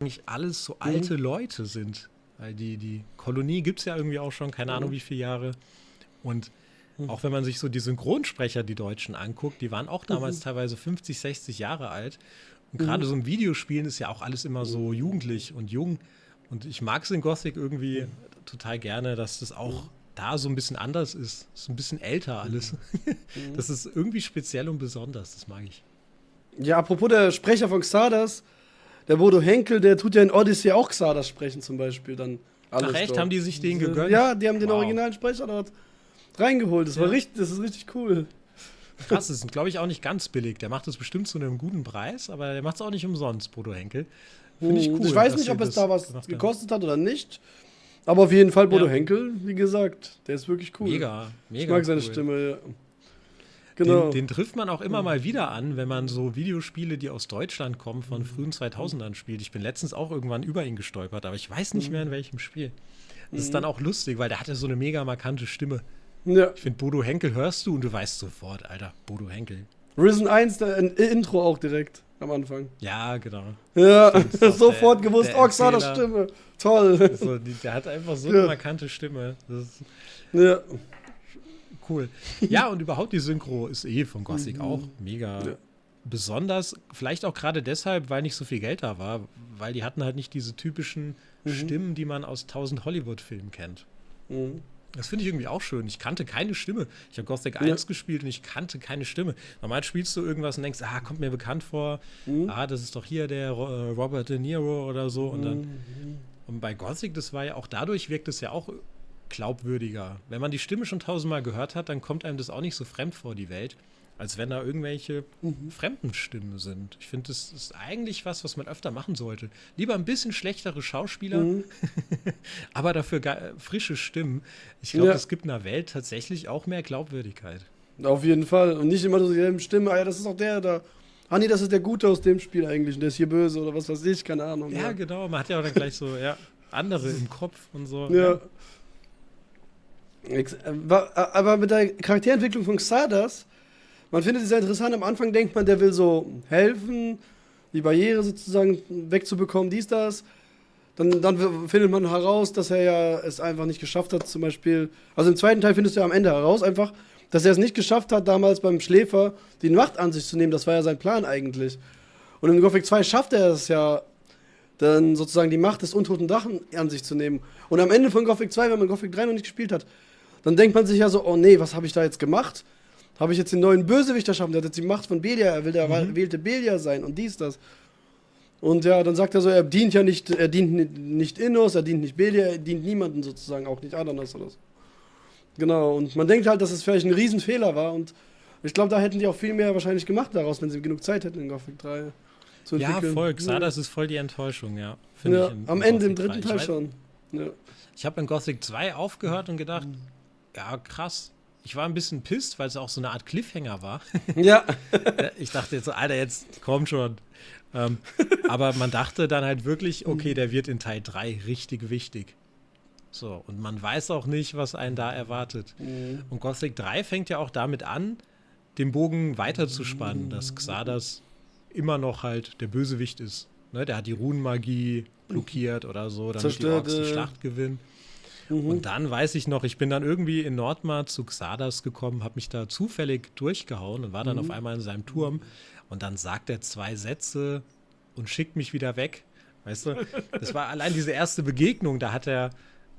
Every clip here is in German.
eigentlich alles so alte Leute sind. Weil die Kolonie gibt es ja irgendwie auch schon, keine Ahnung wie viele Jahre. Und auch wenn man sich so die Synchronsprecher, die Deutschen, anguckt, die waren auch damals teilweise 50, 60 Jahre alt. Und gerade so im Videospielen ist ja auch alles immer so jugendlich und jung. Und ich mag es in Gothic irgendwie total gerne, dass das auch da so ein bisschen anders ist. Es ist ein bisschen älter alles. Das ist irgendwie speziell und besonders, das mag ich. Ja, apropos der Sprecher von Xardas, der Bodo Henkel, der tut ja in Odyssey auch Xardas sprechen zum Beispiel dann. Alles Ach echt, dort. haben die sich den gegönnt? Ja, die haben den Wow. originalen Sprecher dort reingeholt. Das ist richtig cool. Krass, das ist, glaube ich, auch nicht ganz billig. Der macht das bestimmt zu einem guten Preis, aber der macht es auch nicht umsonst, Bodo Henkel. Finde ich cool. Ich weiß dass nicht, ob sie es da das was gemacht haben. gekostet hat oder nicht. Aber auf jeden Fall Bodo Ja. Henkel, wie gesagt, der ist wirklich cool. Mega. Ich mag seine cool. Stimme, ja. Genau. Den trifft man auch immer mal wieder an, wenn man so Videospiele, die aus Deutschland kommen, von frühen 2000ern spielt. Ich bin letztens auch irgendwann über ihn gestolpert, aber ich weiß nicht mehr, in welchem Spiel. Das ist dann auch lustig, weil der hat ja so eine mega markante Stimme. Ja. Ich finde, Bodo Henkel hörst du und du weißt sofort, Alter, Bodo Henkel. Risen 1, der Intro auch direkt am Anfang. Ja, genau. Ja, ist auch sofort gewusst, der Xardas Erzähler. Stimme. Toll. So, der hat einfach so Ja. eine markante Stimme. Das ist Ja. cool. Ja, und überhaupt die Synchro ist von Gothic auch mega besonders. Vielleicht auch gerade deshalb, weil nicht so viel Geld da war, weil die hatten halt nicht diese typischen Stimmen, die man aus 1000 Hollywood-Filmen kennt. Das finde ich irgendwie auch schön. Ich kannte keine Stimme. Ich habe Gothic 1 gespielt und ich kannte keine Stimme. Normal spielst du irgendwas und denkst, kommt mir bekannt vor. Das ist doch hier der Robert De Niro oder so. Und dann und bei Gothic, das war ja auch dadurch, wirkt es ja auch glaubwürdiger. Wenn man die Stimme schon 1000-mal gehört hat, dann kommt einem das auch nicht so fremd vor, die Welt, als wenn da irgendwelche fremden Stimmen sind. Ich finde, das ist eigentlich was man öfter machen sollte. Lieber ein bisschen schlechtere Schauspieler, aber dafür frische Stimmen. Ich glaube, das gibt einer Welt tatsächlich auch mehr Glaubwürdigkeit. Auf jeden Fall. Und nicht immer so dieselben Stimmen. Ah ja, das ist auch der da. Ah nee, das ist der Gute aus dem Spiel eigentlich. Und der ist hier böse oder was weiß ich, keine Ahnung. Ja, genau. Man hat ja auch dann gleich so andere im Kopf und so. Ja. Aber mit der Charakterentwicklung von Xardas, man findet es sehr interessant. Am Anfang denkt man, der will so helfen, die Barriere sozusagen wegzubekommen, dies, das. Dann findet man heraus, dass er ja es einfach nicht geschafft hat, zum Beispiel. Also im zweiten Teil findest du ja am Ende heraus einfach, dass er es nicht geschafft hat, damals beim Schläfer die Macht an sich zu nehmen. Das war ja sein Plan eigentlich. Und in Gothic 2 schafft er es ja, dann sozusagen die Macht des untoten Drachen an sich zu nehmen. Und am Ende von Gothic 2, wenn man Gothic 3 noch nicht gespielt hat, dann denkt man sich ja so, oh nee, was habe ich da jetzt gemacht? Habe ich jetzt den neuen Bösewicht erschaffen? Der hat jetzt die Macht von Belia, er will der erwählte Belia sein und dies, das. Und ja, dann sagt er so, er dient nicht Innos, er dient nicht Belia, er dient niemanden sozusagen, auch nicht Adanos oder so. Genau, und man denkt halt, dass es vielleicht ein Riesenfehler war und ich glaube, da hätten die auch viel mehr wahrscheinlich gemacht daraus, wenn sie genug Zeit hätten in Gothic 3 zu entwickeln. Ja, voll. Xardas ist voll die Enttäuschung, finde Ja, ich. am Ende, im Gothic dritten 3. Teil schon. Ja. Ich habe in Gothic 2 aufgehört und gedacht, ja, krass. Ich war ein bisschen pisst, weil es auch so eine Art Cliffhanger war. Ja. Ich dachte jetzt so, Alter, jetzt komm schon. Aber man dachte dann halt wirklich, okay, der wird in Teil 3 richtig wichtig. So, und man weiß auch nicht, was einen da erwartet. Und Gothic 3 fängt ja auch damit an, den Bogen weiterzuspannen, dass Xardas immer noch halt der Bösewicht ist. Ne, der hat die Runenmagie blockiert oder so, damit die Orks die Schlacht gewinnen. Und dann weiß ich noch, ich bin dann irgendwie in Nordmar zu Xardas gekommen, habe mich da zufällig durchgehauen und war dann auf einmal in seinem Turm. Und dann sagt er 2 Sätze und schickt mich wieder weg. Weißt du, das war allein diese erste Begegnung, da hat er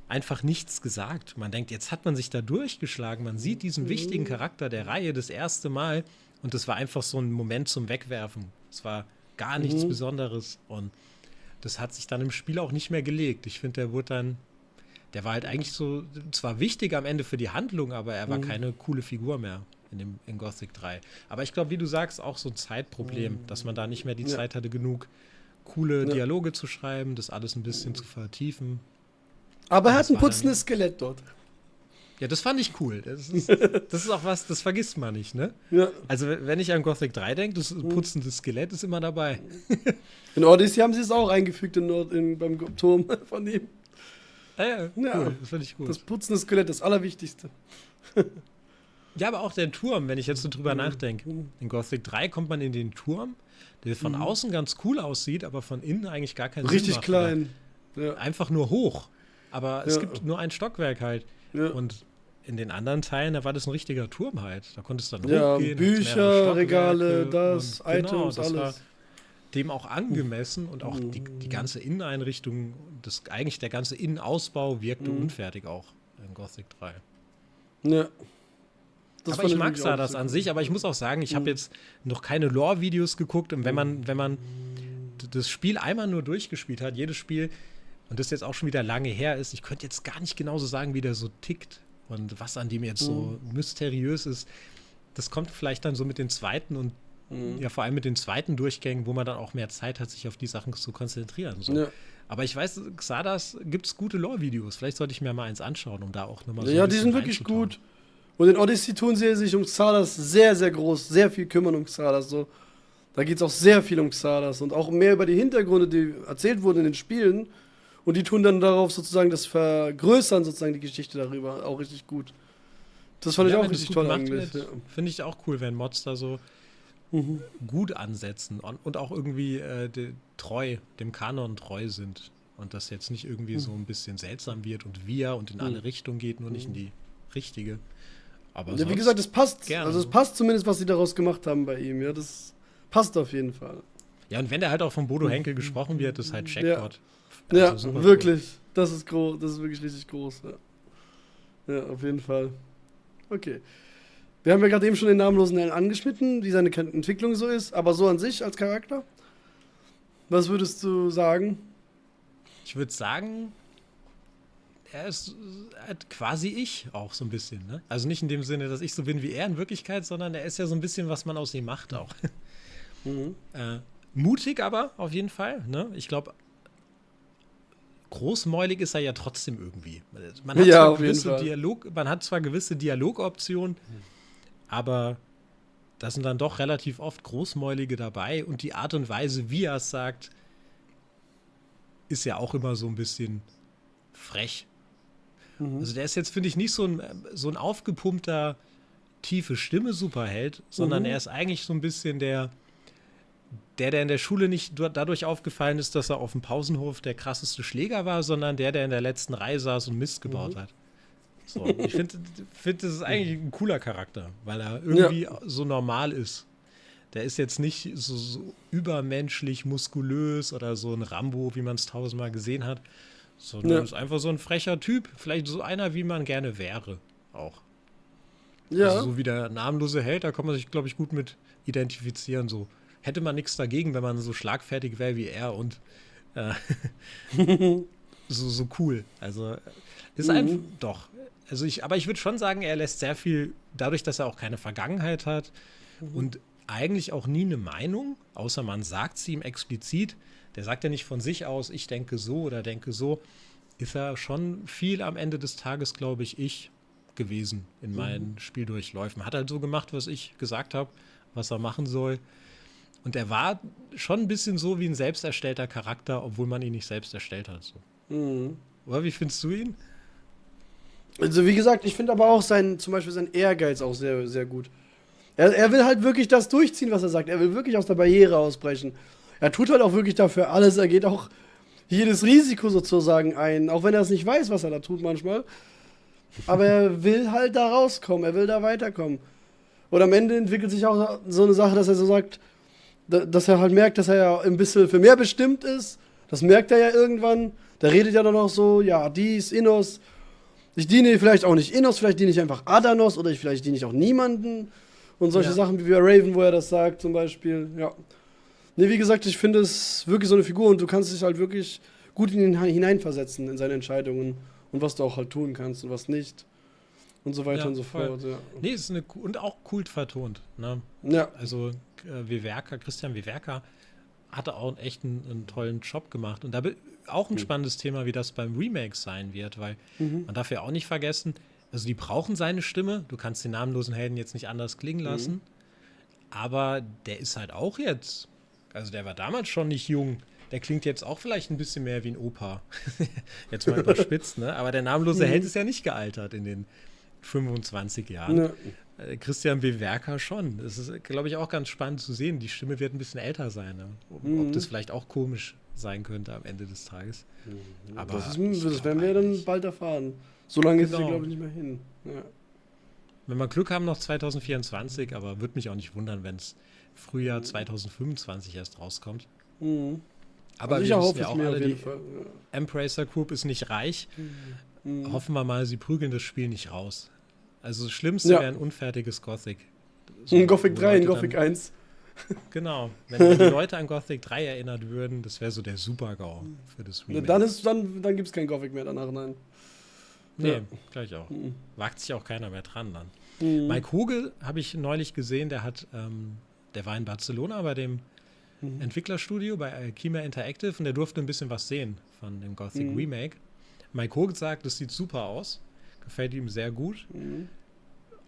einfach nichts gesagt. Man denkt, jetzt hat man sich da durchgeschlagen. Man sieht diesen wichtigen Charakter der Reihe das erste Mal und das war einfach so ein Moment zum Wegwerfen. Es war gar nichts Besonderes und das hat sich dann im Spiel auch nicht mehr gelegt. Ich finde, der war halt eigentlich so, zwar wichtig am Ende für die Handlung, aber er war keine coole Figur mehr in Gothic 3. Aber ich glaube, wie du sagst, auch so ein Zeitproblem, dass man da nicht mehr die Zeit hatte, genug coole Dialoge zu schreiben, das alles ein bisschen zu vertiefen. Aber er hat ein putzendes Skelett dort. Ja, das fand ich cool. Das ist auch was, das vergisst man nicht, ne? Ja. Also, wenn ich an Gothic 3 denke, das putzende Skelett ist immer dabei. In Odyssey haben sie es auch eingefügt beim Turm von ihm. Ja, cool. Das finde ich gut. Das putzende Skelett, das Allerwichtigste. Ja, aber auch der Turm, wenn ich jetzt so drüber nachdenke. In Gothic 3 kommt man in den Turm der von außen ganz cool aussieht, aber von innen eigentlich gar keinen Sinn Richtig macht. klein. Ja. Einfach nur hoch. Aber es gibt nur ein Stockwerk halt. Ja. Und in den anderen Teilen, da war das ein richtiger Turm halt. Da konntest du dann Ja, hochgehen. Bücher, Regale, das, Items, das war alles. dem auch angemessen und auch die ganze Inneneinrichtung, eigentlich der ganze Innenausbau wirkte unfertig auch in Gothic 3. Ja. Das aber fand ich mag wirklich auch Stardust sehr an cool. sich, aber ich muss auch sagen, ich habe jetzt noch keine Lore-Videos geguckt und wenn man das Spiel einmal nur durchgespielt hat, jedes Spiel, und das jetzt auch schon wieder lange her ist, ich könnte jetzt gar nicht genauso sagen, wie der so tickt und was an dem jetzt so mysteriös ist. Das kommt vielleicht dann so mit den zweiten und ja, vor allem mit den zweiten Durchgängen, wo man dann auch mehr Zeit hat, sich auf die Sachen zu konzentrieren. So. Ja. Aber ich weiß, Xardas gibt es gute Lore-Videos. Vielleicht sollte ich mir mal eins anschauen, um da auch nochmal so Ja, ein die bisschen sind wirklich reinzutauchen. gut. Und in Odyssey tun sie sich um Xardas sehr, sehr groß, sehr viel kümmern um Xardas. So. Da geht es auch sehr viel um Xardas und auch mehr über die Hintergründe, die erzählt wurden in den Spielen. Und die tun dann darauf sozusagen das Vergrößern, sozusagen die Geschichte darüber auch richtig gut. Das fand ich auch wenn das richtig gut toll gemacht eigentlich. wird, finde ich auch cool, wenn Mods da so gut ansetzen und auch irgendwie dem Kanon treu sind. Und das jetzt nicht irgendwie so ein bisschen seltsam wird und in alle Richtungen geht, nur nicht in die richtige. Aber Ja, wie sonst gesagt, es passt. gerne. Also es passt zumindest, was sie daraus gemacht haben bei ihm. Ja, das passt auf jeden Fall. Ja, und wenn der halt auch von Bodo Henkel gesprochen wird, ist halt Jackpot. Ja, Also super wirklich. Das ist groß. Das ist wirklich richtig groß. Ja, auf jeden Fall. Okay. Wir haben ja gerade eben schon den namenlosen Helden angeschnitten, wie seine Entwicklung so ist, aber so an sich als Charakter? Was würdest du sagen? Ich würde sagen, er ist halt quasi ich auch so ein bisschen. Ne? Also nicht in dem Sinne, dass ich so bin wie er in Wirklichkeit, sondern er ist ja so ein bisschen, was man aus ihm macht auch. Mutig aber auf jeden Fall. Ne? Ich glaube, großmäulig ist er ja trotzdem irgendwie. Man hat, Ja, zwar auf jeden gewisse Fall. man hat zwar gewisse Dialogoptionen, aber da sind dann doch relativ oft Großmäulige dabei und die Art und Weise, wie er es sagt, ist ja auch immer so ein bisschen frech. Also der ist jetzt, finde ich, nicht so ein aufgepumpter, tiefe Stimme-Superheld, sondern er ist eigentlich so ein bisschen der in der Schule nicht dadurch aufgefallen ist, dass er auf dem Pausenhof der krasseste Schläger war, sondern der in der letzten Reihe saß und Mist gebaut hat. So, ich finde, das ist eigentlich ein cooler Charakter, weil er irgendwie so normal ist. Der ist jetzt nicht so übermenschlich muskulös oder so ein Rambo, wie man es tausendmal gesehen hat, sondern ist einfach so ein frecher Typ. Vielleicht so einer, wie man gerne wäre auch. Ja. Also so wie der namenlose Held, da kann man sich, glaube ich, gut mit identifizieren. So hätte man nichts dagegen, wenn man so schlagfertig wäre wie er und so cool. Also ist einfach doch. Also aber ich würde schon sagen, er lässt sehr viel, dadurch, dass er auch keine Vergangenheit hat und eigentlich auch nie eine Meinung, außer man sagt sie ihm explizit. Der sagt ja nicht von sich aus, ich denke so oder denke so. Ist er schon viel am Ende des Tages, glaube ich gewesen in meinen Spieldurchläufen. Hat halt so gemacht, was ich gesagt habe, was er machen soll. Und er war schon ein bisschen so wie ein selbst erstellter Charakter, obwohl man ihn nicht selbst erstellt hat. So. Oder wie findest du ihn? Also wie gesagt, ich finde aber auch zum Beispiel sein Ehrgeiz auch sehr, sehr gut. Er will halt wirklich das durchziehen, was er sagt. Er will wirklich aus der Barriere ausbrechen. Er tut halt auch wirklich dafür alles. Er geht auch jedes Risiko sozusagen ein, auch wenn er es nicht weiß, was er da tut manchmal. Aber er will halt da rauskommen, er will da weiterkommen. Und am Ende entwickelt sich auch so eine Sache, dass er so sagt, dass er halt merkt, dass er ja ein bisschen für mehr bestimmt ist. Das merkt er ja irgendwann. Der redet ja dann auch so, ja, dies, Innos. Ich diene vielleicht auch nicht Innos, vielleicht diene ich einfach Adanos oder vielleicht diene ich auch niemanden. Und solche Sachen wie bei Raven, wo er das sagt zum Beispiel, ja. Nee, wie gesagt, ich finde es wirklich so eine Figur und du kannst dich halt wirklich gut in ihn hineinversetzen, in seine Entscheidungen und was du auch halt tun kannst und was nicht. Und so weiter und so fort, ja. Nee, ist und auch Kult vertont. Ne? Ja. Also Christian Wewerka hatte auch echt einen tollen Job gemacht. Und da auch ein spannendes Thema, wie das beim Remake sein wird, weil man darf ja auch nicht vergessen, also die brauchen seine Stimme, du kannst den namenlosen Helden jetzt nicht anders klingen lassen, aber der ist halt auch jetzt, also der war damals schon nicht jung, der klingt jetzt auch vielleicht ein bisschen mehr wie ein Opa. Jetzt mal überspitzt, ne? Aber der namenlose Held ist ja nicht gealtert in den 25 Jahren. Christian Bewerker schon. Das ist, glaube ich, auch ganz spannend zu sehen. Die Stimme wird ein bisschen älter sein. Ne? Ob das vielleicht auch komisch sein könnte am Ende des Tages. Aber das werden wir dann bald erfahren. So lange ist es, Genau. glaube ich, nicht mehr hin. Ja. Wenn wir Glück haben, noch 2024, aber würde mich auch nicht wundern, wenn es Frühjahr 2025 erst rauskommt. Aber Also ich wir wissen erhoffe ja es auch mir alle, auf jeden die Fall. Embracer Group ist nicht reich. Hoffen wir mal, sie prügeln das Spiel nicht raus. Also das Schlimmste wäre ein unfertiges Gothic. Ein Gothic wo 3, ein Leute Gothic dann, 1. Genau. Wenn die Leute an Gothic 3 erinnert würden, das wäre so der Super-GAU für das Remake. Dann gibt es kein Gothic mehr danach, nein. Nee, Ja. gleich auch. Wagt sich auch keiner mehr dran dann. Mhm. Mike Hoge habe ich neulich gesehen, der war in Barcelona bei dem Entwicklerstudio bei Alkima Interactive und der durfte ein bisschen was sehen von dem Gothic Remake. Mike Hoge sagt, das sieht super aus, gefällt ihm sehr gut,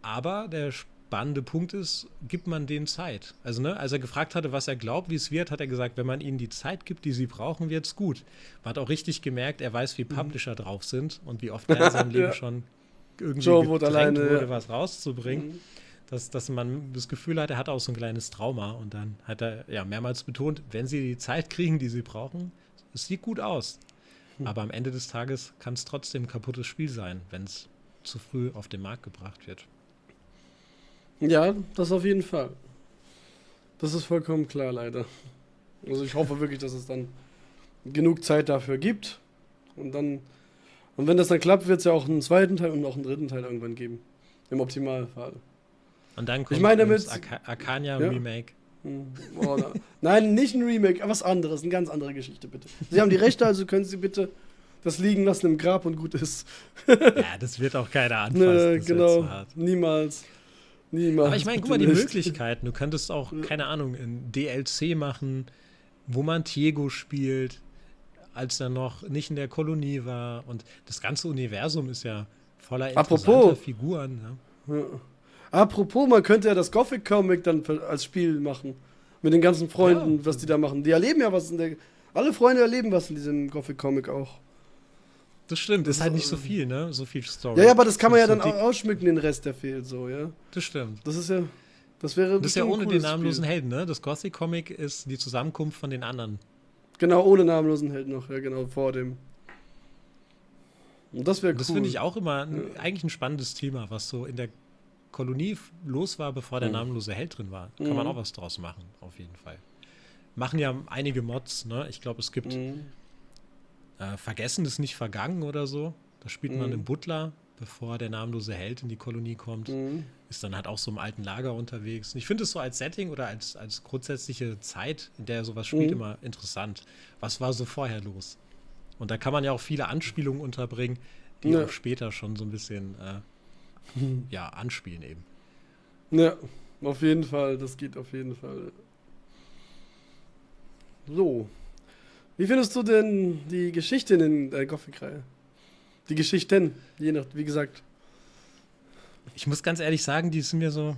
aber der spannende Punkt ist, gibt man denen Zeit? Also, ne, als er gefragt hatte, was er glaubt, wie es wird, hat er gesagt, wenn man ihnen die Zeit gibt, die sie brauchen, wird es gut. Man hat auch richtig gemerkt, er weiß, wie Publisher drauf sind und wie oft er in seinem Leben schon irgendwie gedrängt wurde, was rauszubringen. Dass man das Gefühl hat, er hat auch so ein kleines Trauma und dann hat er mehrmals betont, wenn sie die Zeit kriegen, die sie brauchen, es sieht gut aus. Aber am Ende des Tages kann es trotzdem ein kaputtes Spiel sein, wenn es zu früh auf den Markt gebracht wird. Ja, das auf jeden Fall. Das ist vollkommen klar, leider. Also ich hoffe wirklich, dass es dann genug Zeit dafür gibt. Und wenn das dann klappt, wird es ja auch einen zweiten Teil und auch einen dritten Teil irgendwann geben. Im Optimalfall. Und dann kommt damit das Arcania Remake. Oh, nein, nicht ein Remake, was anderes, eine ganz andere Geschichte, bitte. Sie haben die Rechte, also können Sie bitte das liegen lassen im Grab und gut ist. Ja, das wird auch keiner anfassen. Das genau, zu hart. Niemals. Aber ich meine, guck mal, die Möglichkeiten. Du könntest auch, keine Ahnung, ein DLC machen, wo man Diego spielt, als er noch nicht in der Kolonie war. Und das ganze Universum ist ja voller interessanter Figuren. Ja. Ja. Apropos, man könnte ja das Gothic-Comic dann als Spiel machen. Mit den ganzen Freunden, was die da machen. Die erleben ja was alle Freunde erleben was in diesem Gothic-Comic auch. Das stimmt, ist halt nicht so viel, ne? So viel Story. Ja, aber das kann man ja dann auch ausschmücken, den Rest, der fehlt so, ja. Das stimmt. Das wäre Das ist ja ohne ein den namenlosen Spiel. Helden, ne? Das Gothic-Comic ist die Zusammenkunft von den anderen. Genau, ohne namenlosen Helden noch, ja genau, vor dem. Und das wäre cool. Das finde ich auch immer eigentlich ein spannendes Thema, was so in der Kolonie los war, bevor der namenlose Held drin war. Kann man auch was draus machen, auf jeden Fall. Machen ja einige Mods, ne? Ich glaube, es gibt Vergessen ist nicht vergangen oder so. Da spielt man einen Butler, bevor der namenlose Held in die Kolonie kommt. Ist dann halt auch so im alten Lager unterwegs. Und ich finde es so als Setting oder als grundsätzliche Zeit, in der sowas spielt, immer interessant. Was war so vorher los? Und da kann man ja auch viele Anspielungen unterbringen, die auch später schon so ein bisschen anspielen eben. Ja, auf jeden Fall. Das geht auf jeden Fall. So. Wie findest du denn die Geschichten in der Gothic-Reihe? Die Geschichten, wie gesagt. Ich muss ganz ehrlich sagen, die sind mir so ein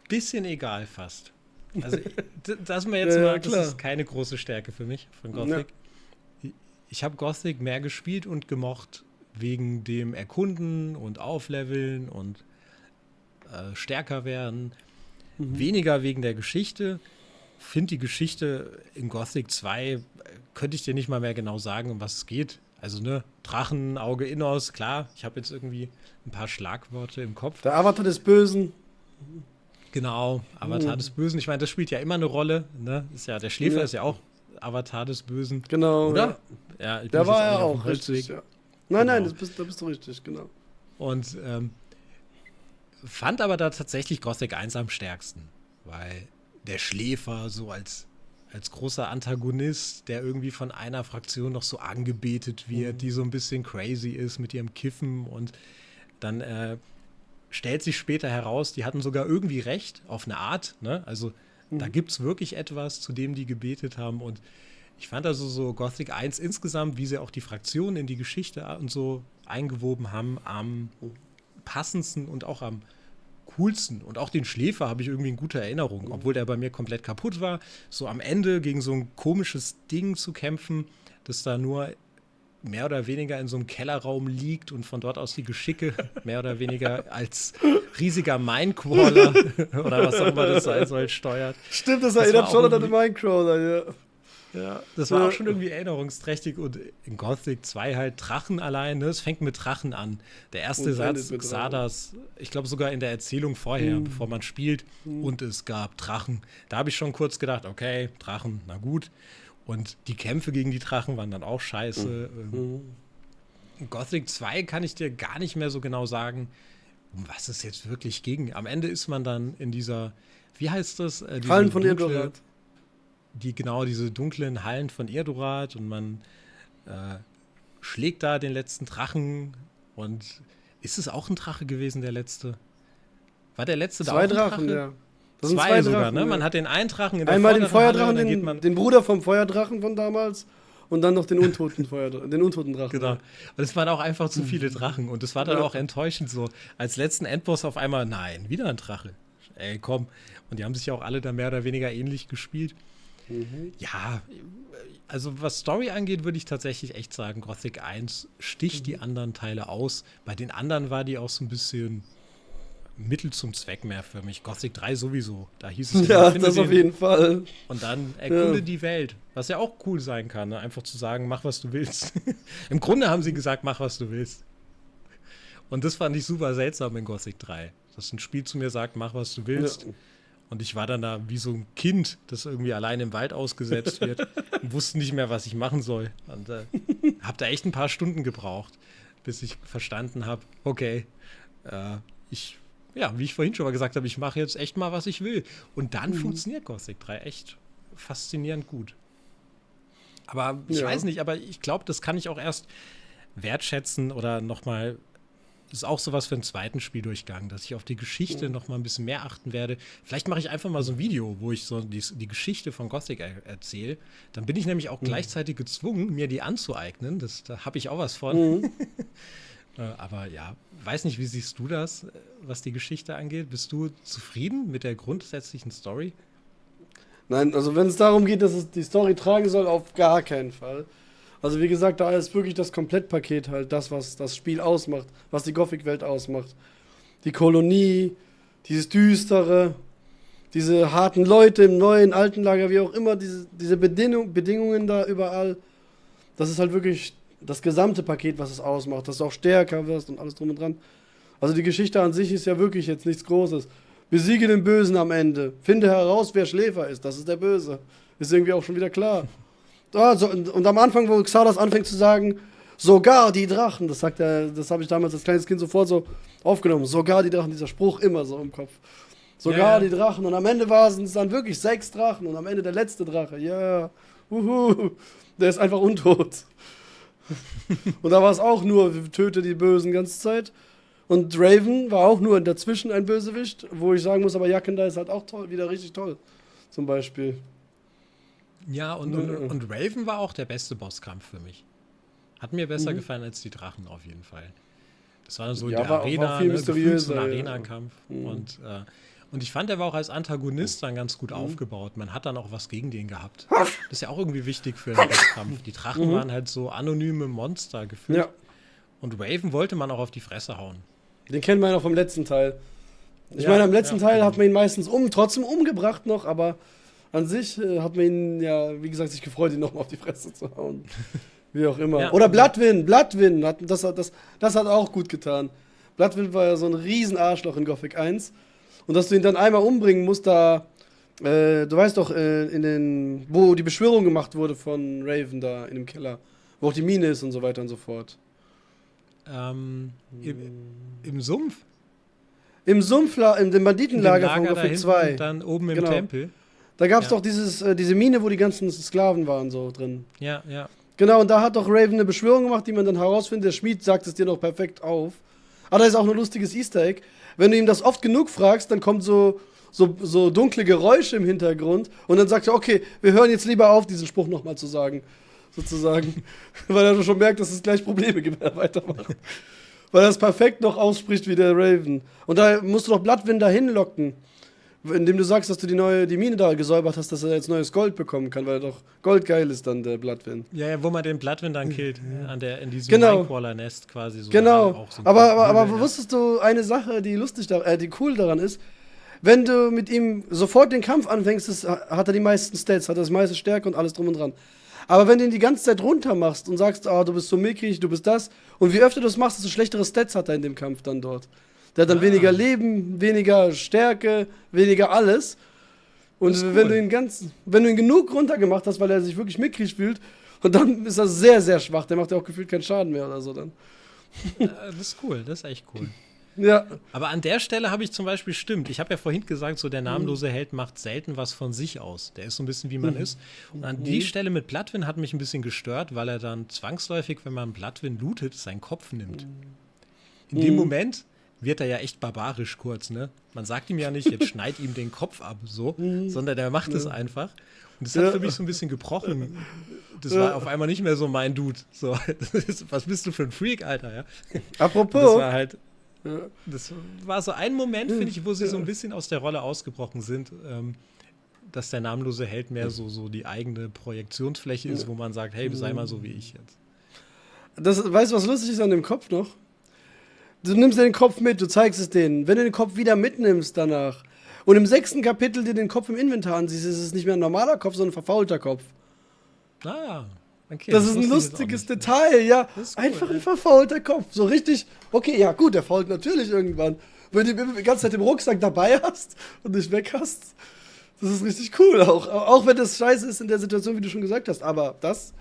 bisschen egal fast. Also, das mir jetzt mal, das ist keine große Stärke für mich von Gothic. Ja. Ich habe Gothic mehr gespielt und gemocht wegen dem Erkunden und Aufleveln und stärker werden. Weniger wegen der Geschichte. Finde die Geschichte in Gothic 2, könnte ich dir nicht mal mehr genau sagen, um was es geht. Also, ne, Drachen, Auge Innos, klar, ich habe jetzt irgendwie ein paar Schlagworte im Kopf. Der Avatar des Bösen. Genau, Avatar des Bösen. Ich meine, das spielt ja immer eine Rolle, ne? Ist ja, der Schläfer ist ja auch Avatar des Bösen. Genau. Oder? Ja, der war ja auch richtig, ja. Nein, da bist du richtig, genau. Und fand aber da tatsächlich Gothic 1 am stärksten, weil der Schläfer so als großer Antagonist, der irgendwie von einer Fraktion noch so angebetet wird, die so ein bisschen crazy ist mit ihrem Kiffen und dann stellt sich später heraus, die hatten sogar irgendwie recht, auf eine Art, ne? Also da gibt es wirklich etwas, zu dem die gebetet haben und ich fand also so Gothic 1 insgesamt, wie sie auch die Fraktionen in die Geschichte und so eingewoben haben, am passendsten und auch am coolsten. Und auch den Schläfer habe ich irgendwie in guter Erinnerung, obwohl der bei mir komplett kaputt war. So am Ende gegen so ein komisches Ding zu kämpfen, das da nur mehr oder weniger in so einem Kellerraum liegt und von dort aus die Geschicke mehr oder weniger als riesiger Minecrawler oder was auch immer das sein soll, steuert. Stimmt, das erinnert schon an den Minecrawler, ja. Ja, das war auch schon irgendwie erinnerungsträchtig und in Gothic 2 halt Drachen allein, ne? Es fängt mit Drachen an. Der erste Satz, Xardas, ich glaube sogar in der Erzählung vorher, bevor man spielt, und es gab Drachen. Da habe ich schon kurz gedacht, okay, Drachen, na gut. Und die Kämpfe gegen die Drachen waren dann auch scheiße. In Gothic 2 kann ich dir gar nicht mehr so genau sagen, um was es jetzt wirklich ging. Am Ende ist man dann in dieser, wie heißt das? Hallen von Erdorat. Diese dunklen Hallen von Erdorat und man schlägt da den letzten Drachen. Und ist es auch ein Drache gewesen, der letzte? War der letzte da auch ein Drache? 2 Drachen, ja. Das sind 2 sogar, Drachen, ne? Ja. Man hat den einen Drachen in der einmal den Feuerdrachen, Halle, den Bruder vom Feuerdrachen von damals und dann noch den untoten Drachen. Genau. Und es waren auch einfach zu viele Drachen und es war dann auch enttäuschend so. Als letzten Endboss auf einmal, nein, wieder ein Drache. Ey, komm. Und die haben sich ja auch alle da mehr oder weniger ähnlich gespielt. Ja, also was Story angeht, würde ich tatsächlich echt sagen, Gothic 1 sticht die anderen Teile aus. Bei den anderen war die auch so ein bisschen Mittel zum Zweck mehr für mich. Gothic 3 sowieso. Da hieß es ja, das auf jeden Fall. Und dann erkunde die Welt. Was ja auch cool sein kann, ne? Einfach zu sagen, mach, was du willst. Im Grunde haben sie gesagt, mach, was du willst. Und das fand ich super seltsam in Gothic 3. Dass ein Spiel zu mir sagt, mach, was du willst. Ja. Und ich war dann da wie so ein Kind, das irgendwie allein im Wald ausgesetzt wird und wusste nicht mehr, was ich machen soll. Und habe da echt ein paar Stunden gebraucht, bis ich verstanden habe, okay, wie ich vorhin schon mal gesagt habe, ich mache jetzt echt mal, was ich will. Und dann funktioniert Gothic 3 echt faszinierend gut. Aber ich weiß nicht, aber ich glaube, das kann ich auch erst wertschätzen oder nochmal. Das ist auch sowas für einen zweiten Spieldurchgang, dass ich auf die Geschichte noch mal ein bisschen mehr achten werde. Vielleicht mache ich einfach mal so ein Video, wo ich so die Geschichte von Gothic erzähle. Dann bin ich nämlich auch gleichzeitig gezwungen, mir die anzueignen. Da habe ich auch was von. Aber ja, weiß nicht, wie siehst du das, was die Geschichte angeht? Bist du zufrieden mit der grundsätzlichen Story? Nein, also wenn es darum geht, dass es die Story tragen soll, auf gar keinen Fall. Also wie gesagt, da ist wirklich das Komplettpaket halt das, was das Spiel ausmacht, was die Gothic-Welt ausmacht. Die Kolonie, dieses Düstere, diese harten Leute im neuen, alten Lager, wie auch immer, diese Bedingungen da überall. Das ist halt wirklich das gesamte Paket, was es ausmacht, dass du auch stärker wirst und alles drum und dran. Also die Geschichte an sich ist ja wirklich jetzt nichts Großes. Besiege den Bösen am Ende. Finde heraus, wer Schläfer ist. Das ist der Böse. Ist irgendwie auch schon wieder klar. Also, und am Anfang, wo Xardas anfängt zu sagen, sogar die Drachen, das sagt er, das habe ich damals als kleines Kind sofort so aufgenommen, sogar die Drachen, dieser Spruch immer so im Kopf. Sogar die Drachen. Und am Ende waren es dann wirklich 6 Drachen und am Ende der letzte Drache. Ja, der ist einfach untot. Und da war es auch nur, töte die Bösen ganze Zeit. Und Raven war auch nur dazwischen ein Bösewicht, wo ich sagen muss, aber Yakenda ist halt auch toll, wieder richtig toll, zum Beispiel. Ja, und Raven war auch der beste Bosskampf für mich. Hat mir besser gefallen als die Drachen auf jeden Fall. Das war so in der Arena, gefühlt so ein Arena-Kampf. Und ich fand, er war auch als Antagonist dann ganz gut aufgebaut. Man hat dann auch was gegen den gehabt. Das ist ja auch irgendwie wichtig für einen Bosskampf. Die Drachen waren halt so anonyme Monster gefühlt. Ja. Und Raven wollte man auch auf die Fresse hauen. Den kennt man auch vom letzten Teil. Ich meine, am letzten Teil hat man ihn meistens trotzdem umgebracht noch, aber an sich hat man ihn, ja, wie gesagt, sich gefreut, ihn nochmal auf die Fresse zu hauen. Wie auch immer. Ja. Oder Bloodwind, das hat auch gut getan. Bloodwind war ja so ein riesen Arschloch in Gothic 1. Und dass du ihn dann einmal umbringen musst, du weißt doch, wo die Beschwörung gemacht wurde von Raven da in dem Keller, wo auch die Mine ist und so weiter und so fort. Im Sumpf? Im Sumpf, in dem Banditenlager von Gothic 2. Dann oben im Tempel. Da gab es doch diese Mine, wo die ganzen Sklaven waren so drin. Ja, ja. Genau, und da hat doch Raven eine Beschwörung gemacht, die man dann herausfindet. Der Schmied sagt es dir noch perfekt auf. Aber da ist auch ein lustiges Easter Egg. Wenn du ihm das oft genug fragst, dann kommt so dunkle Geräusche im Hintergrund und dann sagt er, okay, wir hören jetzt lieber auf, diesen Spruch nochmal zu sagen. Sozusagen. Weil er schon merkt, dass es gleich Probleme gibt, wenn er weitermacht. Weil er es perfekt noch ausspricht wie der Raven. Und da musst du doch Bloodwind dahin locken. Indem du sagst, dass du die Mine da gesäubert hast, dass er jetzt neues Gold bekommen kann, weil er doch goldgeil ist dann, der Bloodwind. Ja, wo man den Bloodwind dann killt, in diesem Genau. Minecrawler-Nest quasi. So Genau, auch so ein aber Kugeln, wusstest du eine Sache, die die cool daran ist? Wenn du mit ihm sofort den Kampf anfängst, hat er die meisten Stats, hat er das meiste Stärke und alles drum und dran. Aber wenn du ihn die ganze Zeit runter machst und sagst, du bist so mickrig, du bist das, und wie öfter du das machst, desto schlechtere Stats hat er in dem Kampf dann dort. Der hat dann weniger Leben, weniger Stärke, weniger alles. Und cool. wenn du ihn genug runtergemacht hast, weil er sich wirklich mickrig fühlt, und dann ist er sehr, sehr schwach, der macht ja auch gefühlt keinen Schaden mehr oder so dann. Das ist cool, das ist echt cool. Ja. Aber an der Stelle habe ich zum Beispiel, ich habe ja vorhin gesagt, so der namenlose Held macht selten was von sich aus. Der ist so ein bisschen, wie man ist. Und an die Stelle mit Bloodwind hat mich ein bisschen gestört, weil er dann zwangsläufig, wenn man Bloodwind lootet, seinen Kopf nimmt. In dem Moment wird er ja echt barbarisch kurz, ne? Man sagt ihm ja nicht, jetzt schneid ihm den Kopf ab, so, sondern der macht es einfach. Und das hat für mich so ein bisschen gebrochen. Das war auf einmal nicht mehr so mein Dude. So, was bist du für ein Freak, Alter, ja? Apropos. Das war halt, das war so ein Moment, finde ich, wo sie so ein bisschen aus der Rolle ausgebrochen sind, dass der namenlose Held mehr so die eigene Projektionsfläche ist, wo man sagt, hey, sei mal so wie ich jetzt. Weißt du, was lustig ist an dem Kopf noch? Du nimmst den Kopf mit, du zeigst es denen. Wenn du den Kopf wieder mitnimmst danach und im 6. Kapitel dir den Kopf im Inventar ansiehst, ist es nicht mehr ein normaler Kopf, sondern ein verfaulter Kopf. Ah, okay. Das ist ein lustiges Detail, ja. Cool, einfach ein verfaulter Kopf. So richtig, okay, ja gut, der fault natürlich irgendwann. Wenn du ihn die ganze Zeit im Rucksack dabei hast und nicht weg hast, das ist richtig cool auch. Auch wenn das scheiße ist in der Situation, wie du schon gesagt hast. Aber das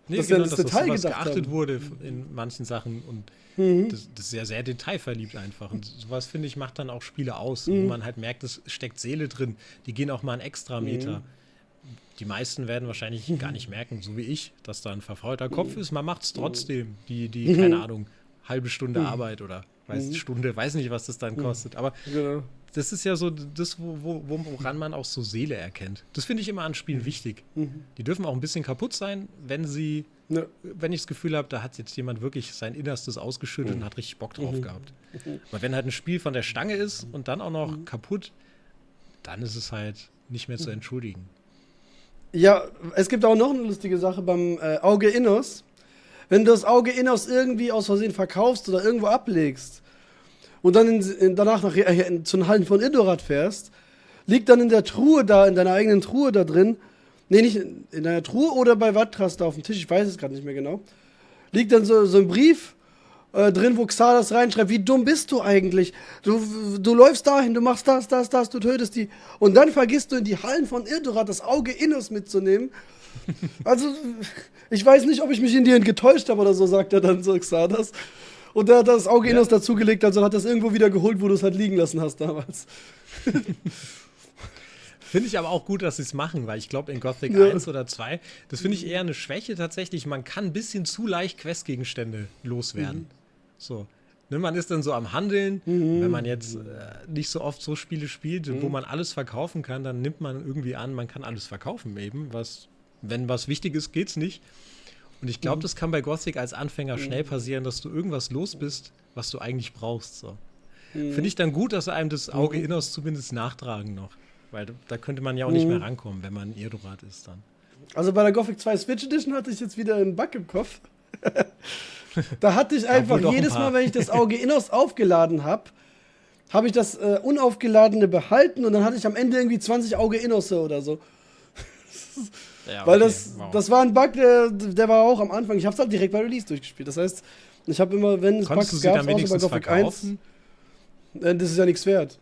genau, wir das Detail gedacht haben. Geachtet wurde in manchen Sachen und das ist sehr, sehr detailverliebt einfach. Und sowas, finde ich, macht dann auch Spiele aus, wo man halt merkt, es steckt Seele drin. Die gehen auch mal einen extra Meter. Die meisten werden wahrscheinlich gar nicht merken, so wie ich, dass da ein verfaulter Kopf ist. Man macht es trotzdem. Die keine Ahnung, halbe Stunde Arbeit oder Stunde, weiß nicht, was das dann kostet. Aber das ist ja so das, woran man auch so Seele erkennt. Das finde ich immer an Spielen wichtig. Die dürfen auch ein bisschen kaputt sein, wenn ich das Gefühl habe, da hat jetzt jemand wirklich sein Innerstes ausgeschüttet und hat richtig Bock drauf gehabt. Aber wenn halt ein Spiel von der Stange ist und dann auch noch kaputt, dann ist es halt nicht mehr zu entschuldigen. Ja, es gibt auch noch eine lustige Sache beim Auge Innos. Wenn du das Auge Innos irgendwie aus Versehen verkaufst oder irgendwo ablegst und dann danach zu den Hallen von Indorad fährst, liegt dann in der Truhe da, in deiner eigenen Truhe da drin, nee, nicht in deiner Truhe oder bei Vatras da auf dem Tisch, ich weiß es gerade nicht mehr genau, liegt dann so ein Brief drin, wo Xardas reinschreibt, wie dumm bist du eigentlich? Du läufst dahin, du machst das, du tötest die. Und dann vergisst du in die Hallen von Indorad das Auge Innos mitzunehmen. Also, ich weiß nicht, ob ich mich in dir getäuscht habe oder so, sagt er dann so Xardas. Und er hat das Auge Innos dazugelegt, also hat das irgendwo wieder geholt, wo du es halt liegen lassen hast damals. Finde ich aber auch gut, dass sie es machen, weil ich glaube, in Gothic 1 oder 2, das finde ich eher eine Schwäche tatsächlich. Man kann ein bisschen zu leicht Questgegenstände loswerden. So. Ne, man ist dann so am Handeln. Wenn man jetzt nicht so oft so Spiele spielt, wo man alles verkaufen kann, dann nimmt man irgendwie an, man kann alles verkaufen eben. Wenn was wichtig ist, geht's nicht. Und ich glaube, das kann bei Gothic als Anfänger schnell passieren, dass du irgendwas los bist, was du eigentlich brauchst. So. Finde ich dann gut, dass sie einem das Auge Innos zumindest nachtragen noch. Weil da könnte man ja auch nicht mehr rankommen, wenn man in Indorad ist dann. Also bei der Gothic 2 Switch Edition hatte ich jetzt wieder einen Bug im Kopf. Da hatte ich einfach jedes Mal, wenn ich das Auge Innos aufgeladen habe ich das unaufgeladene behalten und dann hatte ich am Ende irgendwie 20 Auge Innosse oder so. Ja, okay. Weil das war ein Bug, der war auch am Anfang. Ich habe es halt direkt bei Release durchgespielt. Das heißt, ich habe immer, wenn es Bugs gab, außer bei Gothic 1, das ist ja nichts wert.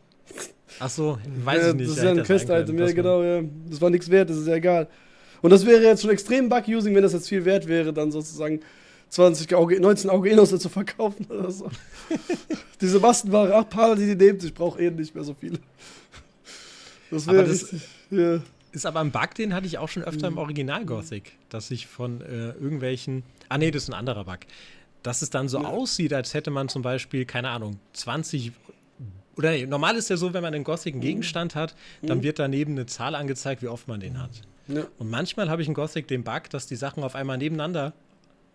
Ach so, weiß ich nicht. Das ist ja ein Quest-Item, ja genau, ja. Das war nichts wert, das ist ja egal. Und das wäre jetzt schon extrem Bug-Using, wenn das jetzt viel wert wäre, dann sozusagen 19 Auge Innosse zu verkaufen oder so. Diese Massenware, 8 Paar, die nehmt, ich brauche nicht mehr so viele. Das wäre richtig, ja. Ist aber ein Bug, den hatte ich auch schon öfter im Original Gothic, dass ich von irgendwelchen, nee, das ist ein anderer Bug, dass es dann so aussieht, als hätte man zum Beispiel, keine Ahnung, 20, oder nee, normal ist ja so, wenn man in Gothic einen Gegenstand hat, dann wird daneben eine Zahl angezeigt, wie oft man den hat. Ja. Und manchmal habe ich in Gothic den Bug, dass die Sachen auf einmal nebeneinander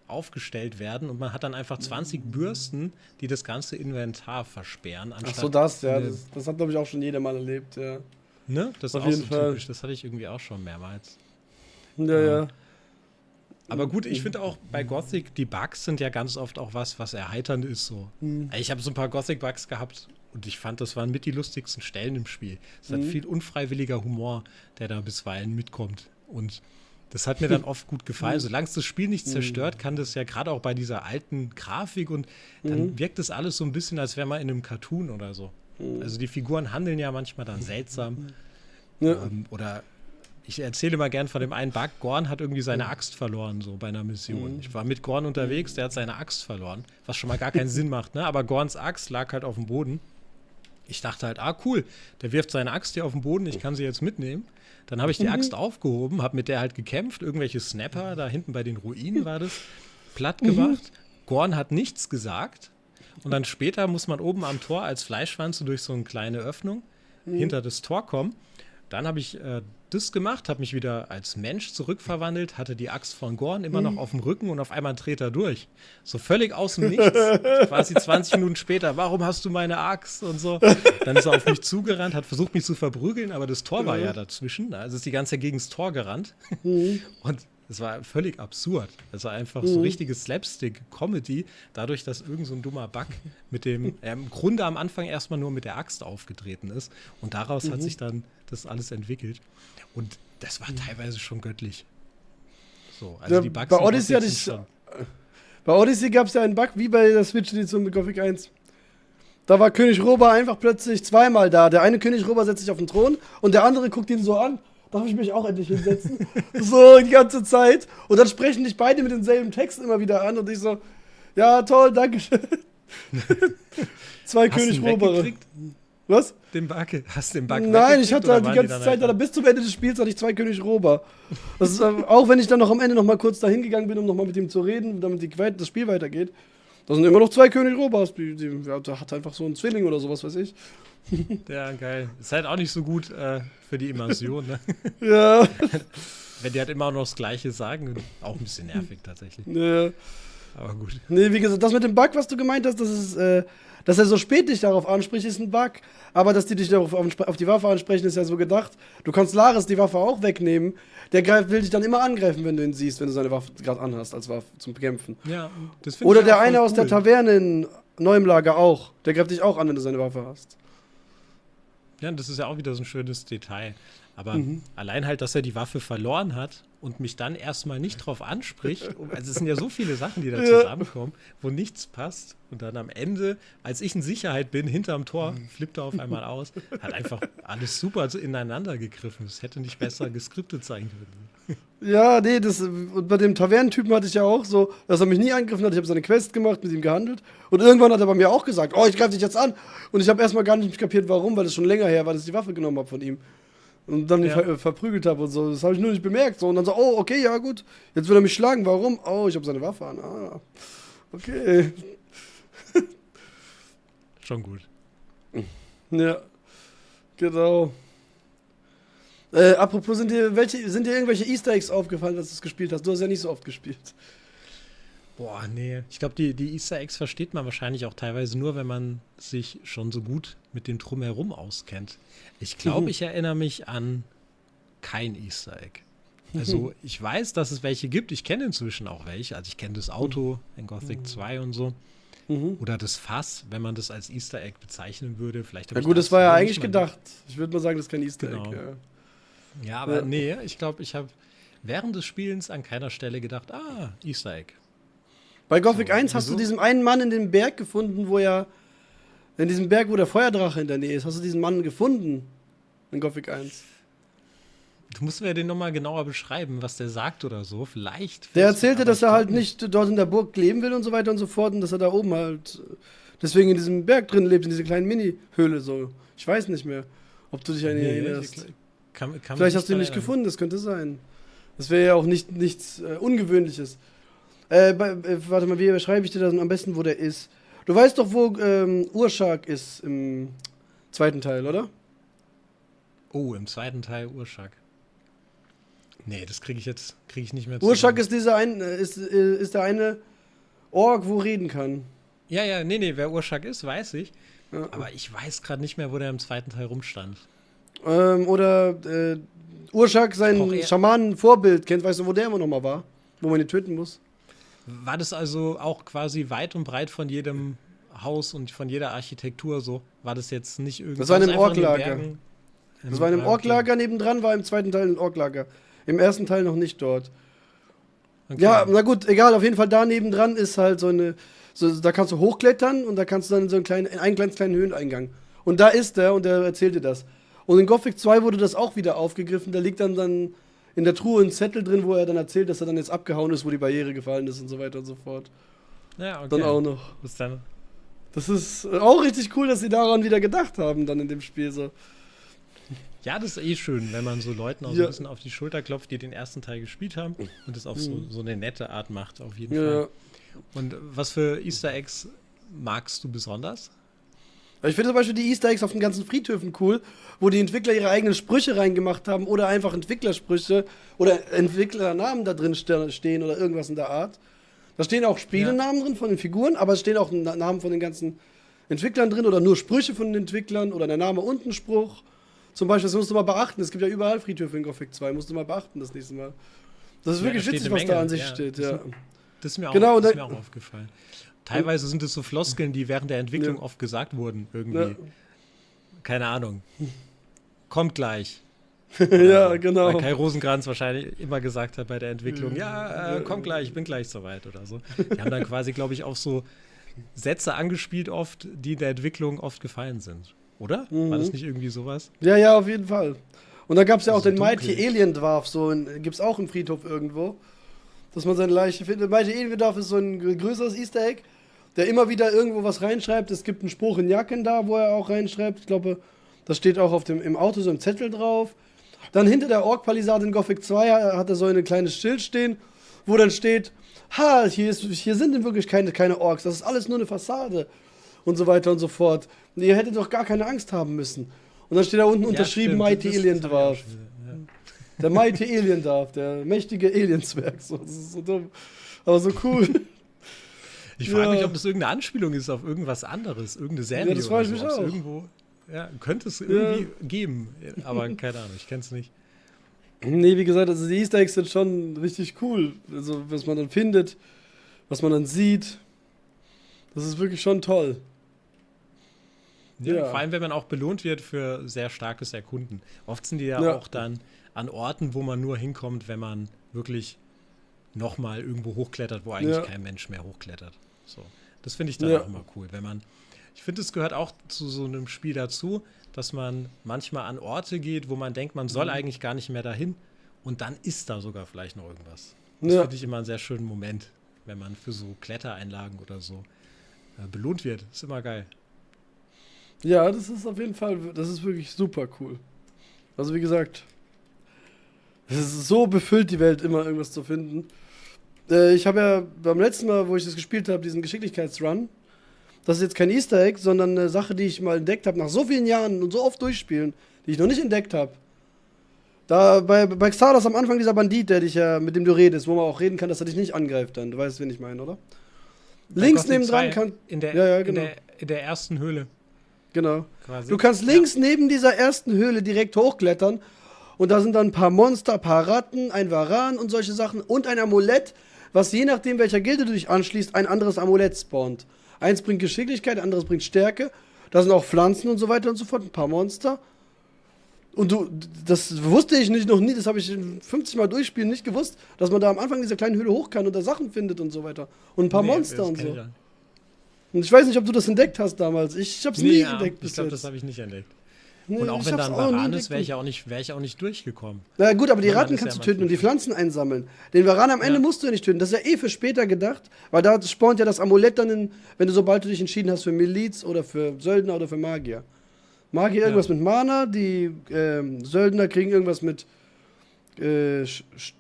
aufgestellt werden und man hat dann einfach 20 Bürsten, die das ganze Inventar versperren. Ach so, das hat, glaube ich, auch schon jeder mal erlebt, ja. Ne? Das ist Auf auch jeden so Fall. typisch. Das hatte ich irgendwie auch schon mehrmals. Ja. Aber gut, ich finde auch bei Gothic, die Bugs sind ja ganz oft auch was erheiternd ist. So. Ich habe so ein paar Gothic-Bugs gehabt und ich fand, das waren mit die lustigsten Stellen im Spiel. Es hat viel unfreiwilliger Humor, der da bisweilen mitkommt. Und das hat mir dann oft gut gefallen. Solange es das Spiel nicht zerstört, kann das ja gerade auch bei dieser alten Grafik und dann wirkt das alles so ein bisschen, als wäre man in einem Cartoon oder so. Also die Figuren handeln ja manchmal dann seltsam. Oder ich erzähle mal gern von dem einen Bug. Gorn hat irgendwie seine Axt verloren, so bei einer Mission. Ich war mit Gorn unterwegs, der hat seine Axt verloren, was schon mal gar keinen Sinn macht, ne? Aber Gorns Axt lag halt auf dem Boden. Ich dachte halt, cool, der wirft seine Axt hier auf den Boden, ich kann sie jetzt mitnehmen. Dann habe ich die Axt aufgehoben, habe mit der halt gekämpft, irgendwelche Snapper, da hinten bei den Ruinen war das, platt gemacht. Gorn hat nichts gesagt. Und dann später muss man oben am Tor als Fleischwanze durch so eine kleine Öffnung hinter das Tor kommen. Dann habe ich das gemacht, habe mich wieder als Mensch zurückverwandelt, hatte die Axt von Gorn immer noch auf dem Rücken und auf einmal dreht er durch. So völlig aus dem Nichts. Quasi 20 Minuten später, warum hast du meine Axt und so. Dann ist er auf mich zugerannt, hat versucht, mich zu verprügeln, aber das Tor war ja dazwischen. Also ist die ganze Zeit gegen das Tor gerannt. Und es war völlig absurd. Es war einfach so richtige Slapstick-Comedy, dadurch, dass irgend so ein dummer Bug mit dem, im Grunde am Anfang erstmal nur mit der Axt aufgetreten ist. Und daraus hat sich dann das alles entwickelt. Und das war teilweise schon göttlich. So, also die Bugs bei Odyssey gab es ja einen Bug, wie bei der Switch-Edition mit Gothic 1. Da war König Rober einfach plötzlich zweimal da. Der eine König Rober setzt sich auf den Thron und der andere guckt ihn so an. Darf ich mich auch endlich hinsetzen? So die ganze Zeit. Und dann sprechen dich beide mit denselben Text immer wieder an und ich so, ja toll, danke schön. Zwei König Rober. Was? Den Bug? Hast du den Bug Nein, ich hatte halt die ganze Zeit, bis zum Ende des Spiels hatte ich 2 König Rober. Das ist, auch wenn ich dann noch am Ende noch mal kurz dahin gegangen bin, um noch mal mit ihm zu reden, damit das Spiel weitergeht. Da sind immer noch 2 König Robers. Der hat einfach so einen Zwilling oder sowas, weiß ich. Ja, geil. Ist halt auch nicht so gut für die Immersion, ne? Ja. Wenn die halt immer noch das Gleiche sagen, auch ein bisschen nervig tatsächlich. Ja. Aber gut. Nee, wie gesagt, das mit dem Bug, was du gemeint hast, das ist, dass er so spät dich darauf anspricht, ist ein Bug. Aber dass die dich darauf auf die Waffe ansprechen, ist ja so gedacht. Du kannst Laris die Waffe auch wegnehmen. Der will dich dann immer angreifen, wenn du ihn siehst, wenn du seine Waffe gerade anhast als Waffe zum Bekämpfen. Ja, das finde ich. Oder der eine aus der Taverne in Neuem Lager auch. Der greift dich auch an, wenn du seine Waffe hast. Ja, das ist ja auch wieder so ein schönes Detail. Aber allein halt, dass er die Waffe verloren hat und mich dann erstmal nicht drauf anspricht. Also es sind ja so viele Sachen, die da zusammenkommen, wo nichts passt. Und dann am Ende, als ich in Sicherheit bin, hinterm Tor, flippt er auf einmal aus. Hat einfach alles super ineinander gegriffen. Es hätte nicht besser geskriptet sein können. Ja, nee, und bei dem Tavernentypen hatte ich ja auch so, dass er mich nie angegriffen hat. Ich habe seine Quest gemacht, mit ihm gehandelt. Und irgendwann hat er bei mir auch gesagt, oh, ich greife dich jetzt an. Und ich habe erstmal gar nicht kapiert, warum, weil es schon länger her war, dass ich die Waffe genommen habe von ihm. Und dann verprügelt habe und so. Das habe ich nur nicht bemerkt. So. Und dann so, oh, okay, ja gut. Jetzt will er mich schlagen. Warum? Oh, ich habe seine Waffe an. Ah, okay. Schon gut. Ja, genau. Apropos, sind dir irgendwelche Easter Eggs aufgefallen, dass du es gespielt hast? Du hast ja nicht so oft gespielt. Boah, nee. Ich glaube, die Easter Eggs versteht man wahrscheinlich auch teilweise nur, wenn man sich schon so gut mit dem Drumherum auskennt. Ich glaube, ich erinnere mich an kein Easter Egg. Also ich weiß, dass es welche gibt. Ich kenne inzwischen auch welche. Also ich kenne das Auto in Gothic 2 und so. Oder das Fass, wenn man das als Easter Egg bezeichnen würde. Vielleicht ja gut, das war ja eigentlich gedacht. Ich würde mal sagen, das ist kein Easter Egg. Ja, aber nee, ich glaube, ich habe während des Spielens an keiner Stelle gedacht, Easter Egg. Bei Gothic 1 hast du diesen einen Mann in dem Berg gefunden, in diesem Berg, wo der Feuerdrache in der Nähe ist, hast du diesen Mann gefunden in Gothic 1. Du musst mir den nochmal genauer beschreiben, was der sagt oder so. Vielleicht. Der erzählte, dass er halt nicht dort in der Burg leben will und so weiter und so fort und dass er da oben halt deswegen in diesem Berg drin lebt, in dieser kleinen Mini-Höhle so. Ich weiß nicht mehr, ob du dich an ihn erinnerst. Vielleicht hast du ihn nicht gefunden, das könnte sein. Das wäre ja auch nichts Ungewöhnliches. Warte mal, wie beschreibe ich dir das am besten, wo der ist? Du weißt doch, wo Urshak ist im zweiten Teil, oder? Oh, im zweiten Teil Urshak. Nee, das kriege ich nicht mehr Urschak ist ist der eine Ork, wo reden kann. Ja, nee, wer Urschak ist, weiß ich. Ja. Aber ich weiß gerade nicht mehr, wo der im zweiten Teil rumstand. Oder Urschak Auch sein eher- Schamanen-Vorbild kennt, weißt du, wo der immer nochmal war? Wo man ihn töten muss? War das also auch quasi weit und breit von jedem Haus und von jeder Architektur so? War das jetzt nicht irgendwie. Das war in einem einfach in den Orklager. Bergen? Das war in einem Orklager nebendran, war im zweiten Teil ein Orklager. Im ersten Teil noch nicht dort. Okay. Ja, na gut, egal, auf jeden Fall da nebendran ist halt da kannst du hochklettern und da kannst du dann in einen ganz kleinen Höheneingang. Und da ist der und der erzählt dir das. Und in Gothic 2 wurde das auch wieder aufgegriffen, da liegt dann in der Truhe ein Zettel drin, wo er dann erzählt, dass er dann jetzt abgehauen ist, wo die Barriere gefallen ist und so weiter und so fort. Ja, okay. Dann auch noch. Bis dann. Das ist auch richtig cool, dass sie daran wieder gedacht haben, dann in dem Spiel so. Ja, das ist eh schön, wenn man so Leuten auch so ein bisschen auf die Schulter klopft, die den ersten Teil gespielt haben und es auf so eine nette Art macht, auf jeden Fall. Ja. Und was für Easter Eggs magst du besonders? Ich finde zum Beispiel die Easter Eggs auf den ganzen Friedhöfen cool, wo die Entwickler ihre eigenen Sprüche reingemacht haben oder einfach Entwicklersprüche oder Entwicklernamen da drin stehen oder irgendwas in der Art. Da stehen auch Spielenamen drin von den Figuren, aber es stehen auch Namen von den ganzen Entwicklern drin oder nur Sprüche von den Entwicklern oder der Name und ein Spruch. Zum Beispiel, das musst du mal beachten, es gibt ja überall Friedhöfe in Gothic 2, musst du mal beachten das nächste Mal. Das ist Ja, wirklich da steht witzig, eine was da Menge, an sich ja. steht, ja. Das ist mir auch, Genau, das ist und mir auch aufgefallen. Teilweise sind es so Floskeln, die während der Entwicklung oft gesagt wurden, irgendwie. Ja. Keine Ahnung. Kommt gleich. Ja, genau. Weil Kai Rosenkranz wahrscheinlich immer gesagt hat bei der Entwicklung, kommt gleich, ich bin gleich soweit oder so. Die haben dann quasi, glaube ich, auch so Sätze angespielt oft, die in der Entwicklung oft gefallen sind. Oder? War das nicht irgendwie sowas? Ja, ja, auf jeden Fall. Und da gab es ja auch So den dunkel. Mighty Alien Dwarf, gibt es auch im Friedhof irgendwo, dass man seine Leiche findet. Mighty Alien Dwarf ist so ein größeres Easter Egg, der immer wieder irgendwo was reinschreibt. Es gibt einen Spruch in Jacken da, wo er auch reinschreibt. Ich glaube, das steht auch im Auto so ein Zettel drauf. Dann hinter der Ork-Palisade in Gothic 2 hat er so ein kleines Schild stehen, wo dann steht, hier sind in wirklich keine Orks, das ist alles nur eine Fassade und so weiter und so fort. Und ihr hättet doch gar keine Angst haben müssen. Und dann steht da unten unterschrieben stimmt. Mighty Das Alien hab ich auch Dwarf. schon gesehen, ja. Der Mighty Alien Dwarf, der mächtige Alienzwerg. So, das ist so dumm. Aber so cool. Ich frage mich, Ja. ob das irgendeine Anspielung ist auf irgendwas anderes, irgendeine Serie Ja, das frage ich oder so. mich Ob's auch. Irgendwo, könnte es irgendwie geben, aber keine Ahnung, ich kenne es nicht. Nee, wie gesagt, also die Easter Eggs sind schon richtig cool. Also, was man dann findet, was man dann sieht. Das ist wirklich schon toll. Ja. Vor allem, wenn man auch belohnt wird für sehr starkes Erkunden. Oft sind die ja Ja. auch dann an Orten, wo man nur hinkommt, wenn man wirklich nochmal irgendwo hochklettert, wo eigentlich kein Mensch mehr hochklettert. So. Das finde ich dann auch immer cool. Ich finde, es gehört auch zu so einem Spiel dazu, dass man manchmal an Orte geht, wo man denkt, man soll eigentlich gar nicht mehr dahin und dann ist da sogar vielleicht noch irgendwas. Das finde ich immer einen sehr schönen Moment, wenn man für so Klettereinlagen oder so belohnt wird. Ist immer geil. Ja, das ist auf jeden Fall, das ist wirklich super cool. Also wie gesagt, es ist so befüllt, die Welt immer irgendwas zu finden. Ich habe ja beim letzten Mal, wo ich das gespielt habe, diesen Geschicklichkeitsrun, das ist jetzt kein Easter Egg, sondern eine Sache, die ich mal entdeckt habe, nach so vielen Jahren und so oft durchspielen, die ich noch nicht entdeckt habe. Da bei Xardas am Anfang dieser Bandit, mit dem du redest, wo man auch reden kann, dass er dich nicht angreift dann. Du weißt, wen ich meine, oder? Links Gothic nebendran 2 kann... in der, Ja, genau. in der ersten Höhle. Genau. Quasi. Du kannst links neben dieser ersten Höhle direkt hochklettern und da sind dann ein paar Monster, ein paar Ratten, ein Varan und solche Sachen und ein Amulett, was je nachdem, welcher Gilde du dich anschließt, ein anderes Amulett spawnt. Eins bringt Geschicklichkeit, anderes bringt Stärke. Da sind auch Pflanzen und so weiter und so fort, ein paar Monster. Und das wusste ich noch nie, das habe ich 50 Mal durchspielen nicht gewusst, dass man da am Anfang dieser kleinen Höhle hoch kann und da Sachen findet und so weiter. Und ein paar Monster das und kenn so. ich ja. Und ich weiß nicht, ob du das entdeckt hast damals. Ich hab's nie entdeckt bis ich glaube, jetzt. das habe ich nicht entdeckt. Nee, Und auch ich wenn da hab's ein auch nie Varan ist, entdeckt. wäre ich auch nicht durchgekommen. Na gut, aber die Ja, Ratten das ist kannst ja du töten mal und die Pflanzen einsammeln. Den Varan am Ende Ja. musst du ja nicht töten. Das ist ja für später gedacht, weil da spawnt ja das Amulett dann sobald du dich entschieden hast für Miliz oder für Söldner oder für Magier. Magier irgendwas mit Mana, die Söldner kriegen irgendwas mit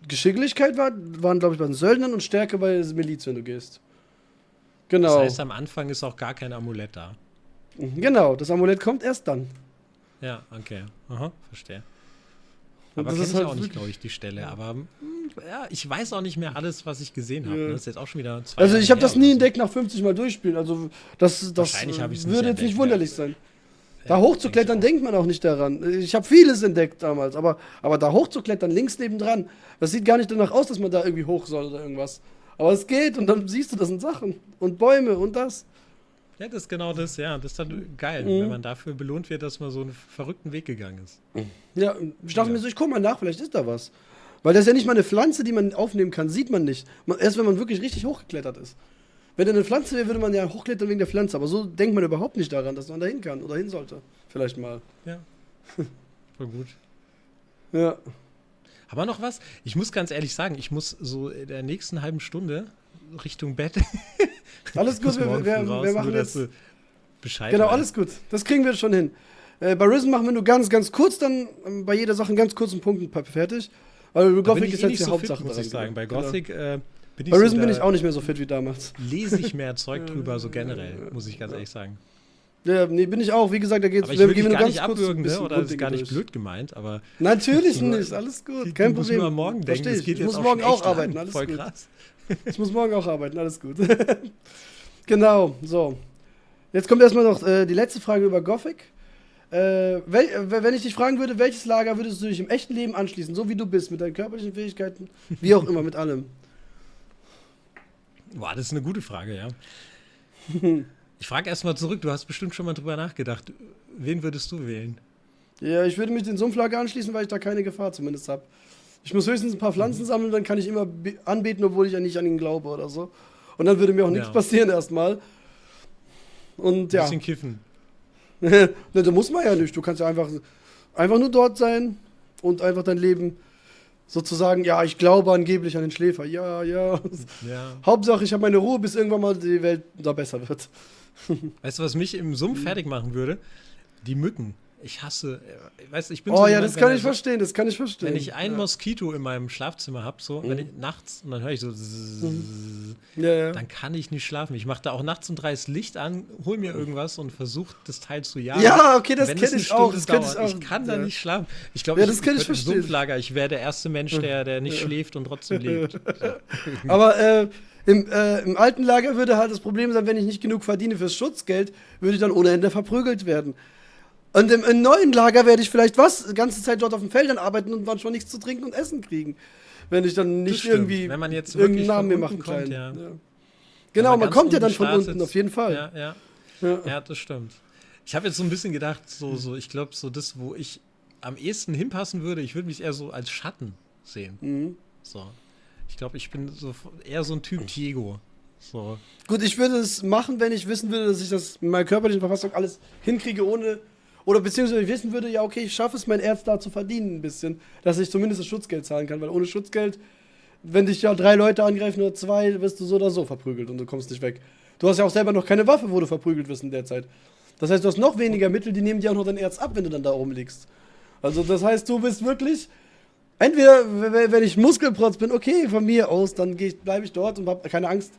Geschicklichkeit, waren glaube ich bei den Söldnern und Stärke bei der Miliz, wenn du gehst. Genau. Das heißt, am Anfang ist auch gar kein Amulett da. Genau, das Amulett kommt erst dann. Ja, okay. Aha, verstehe. Aber das kenne ist ich halt auch nicht, wirklich- glaube ich, die Stelle. Aber ja, ich weiß auch nicht mehr alles, was ich gesehen habe. Ja. Ne? Das ist jetzt auch schon wieder 2 Also Jahre ich habe her das nie oder entdeckt nach 50 Mal durchspielen. Also das Wahrscheinlich habe ich's nicht würde jetzt nicht entdeckt, wunderlich sein. Da Ja, hochzuklettern, denke ich denkt man auch nicht daran. Ich habe vieles entdeckt damals, aber da hochzuklettern, links nebendran, das sieht gar nicht danach aus, dass man da irgendwie hoch soll oder irgendwas. Aber es geht und dann siehst du, das sind Sachen und Bäume und das. auch. Ja, das ist genau das, ja. Das ist dann geil, wenn man dafür belohnt wird, dass man so einen verrückten Weg gegangen ist. Ja, ich dachte Ja. mir so, ich guck mal nach, vielleicht ist da was. Weil das ist ja nicht mal eine Pflanze, die man aufnehmen kann, sieht man nicht. Erst wenn man wirklich richtig hochgeklettert ist. Wenn da eine Pflanze wäre, würde man ja hochklettern wegen der Pflanze. Aber so denkt man überhaupt nicht daran, dass man da hin kann oder hin sollte. Vielleicht mal. Ja. Voll gut. Ja. Haben wir noch was? Ich muss ganz ehrlich sagen, ich muss so in der nächsten halben Stunde Richtung Bett. Alles gut, Muss morgen wir früh raus, machen nur, dass jetzt. du Bescheid Genau, weißt. alles gut. Das kriegen wir schon hin. Bei Risen machen wir nur ganz, ganz kurz, dann bei jeder Sache einen ganz kurzen Punkt fertig. Weil Da bin Gothic ich ist eh jetzt nicht die so Hauptsache fit, muss daran. ich sagen. Bei Genau. Gothic bin ich Bei so Risen bin da- ich auch nicht mehr so fit wie damals. lese ich mehr Zeug drüber, so generell, muss ich ganz ehrlich sagen. Ja, nee, bin ich auch. Wie gesagt, da geht's. Aber ich will dich nur gar nicht kurz ein abwürgen, ne? bisschen Oder das ist Grunddinge gar nicht durch. blöd gemeint, aber Natürlich Nur- nicht, alles gut, ich kein muss Problem. nur am Morgen denken, Versteh das ich. geht Ich jetzt muss auch morgen schon echt auch arbeiten, lang. alles Voll gut. krass. Ich muss morgen auch arbeiten, alles gut. Genau, so. Jetzt kommt erstmal noch die letzte Frage über Gothic. Wenn ich dich fragen würde, welches Lager würdest du dich im echten Leben anschließen, so wie du bist, mit deinen körperlichen Fähigkeiten, wie auch immer, mit allem? Boah, das ist eine gute Frage, ja. Ich frage erstmal zurück, du hast bestimmt schon mal drüber nachgedacht. Wen würdest du wählen? Ja, ich würde mich den Sumpflager anschließen, weil ich da keine Gefahr zumindest habe. Ich muss höchstens ein paar Pflanzen sammeln, dann kann ich immer anbeten, obwohl ich ja nicht an ihn glaube oder so. Und dann würde mir auch nichts Ja. passieren erstmal. Und ja. Bisschen kiffen. Ne, da muss man ja nicht. Du kannst ja einfach nur dort sein und einfach dein Leben sozusagen, ja, ich glaube angeblich an den Schläfer. Ja, ja. Ja. Hauptsache, ich habe meine Ruhe, bis irgendwann mal die Welt da besser wird. Weißt du, was mich im Sumpf fertig machen würde? Die Mücken. Ich hasse, weißt du, ich bin Oh so ja, jemand, das kann wenn ich er- verstehen, das kann ich verstehen. Wenn ich ein ja. Moskito in meinem Schlafzimmer habe, so, wenn ich nachts, und dann höre ich so, Ja. dann kann ich nicht schlafen. Ich mache da auch nachts um 3 das Licht an, hol mir irgendwas und versuche das Teil zu jagen. Ja, okay, das Wenn es kenne eine ich auch. Stunde Das kenn ich dauert. auch. Ich kann da Ja. nicht schlafen. Ich glaube, Ja, das kann ich könnte im verstehen. Sumpflager, ich wäre der erste Mensch, der nicht schläft und trotzdem lebt. Aber im alten Lager würde halt das Problem sein, wenn ich nicht genug verdiene fürs Schutzgeld, würde ich dann ohne Ende verprügelt werden. Und im neuen Lager werde ich vielleicht die ganze Zeit dort auf den Feldern arbeiten und manchmal nichts zu trinken und essen kriegen. Wenn ich dann nicht stimmt. irgendwie Wenn man jetzt irgendeinen wirklich Namen mir von machen unten kommt, kann. ja. Genau, man ganz kommt ja dann von startet, unten, auf jeden Fall. Ja, ja. Ja. Ja, das stimmt. Ich habe jetzt so ein bisschen gedacht, ich glaube, so das, wo ich am ehesten hinpassen würde, ich würde mich eher so als Schatten sehen. Mhm. So. Ich glaube, ich bin so eher so ein Typ Diego. So. Gut, ich würde es machen, wenn ich wissen würde, dass ich das mit meiner körperlichen Verfassung alles hinkriege, ohne. Oder beziehungsweise ich wissen würde, ja, okay, ich schaffe es, mein Erz da zu verdienen ein bisschen, dass ich zumindest das Schutzgeld zahlen kann, weil ohne Schutzgeld, wenn dich ja 3 Leute angreifen oder 2, wirst du so oder so verprügelt und du kommst nicht weg. Du hast ja auch selber noch keine Waffe, wo du verprügelt wirst in der Zeit. Das heißt, du hast noch weniger Mittel, die nehmen dir auch noch dein Erz ab, wenn du dann da oben liegst. Also das heißt, du bist wirklich, entweder, wenn ich Muskelprotz bin, okay, von mir aus, dann bleibe ich dort und habe keine Angst,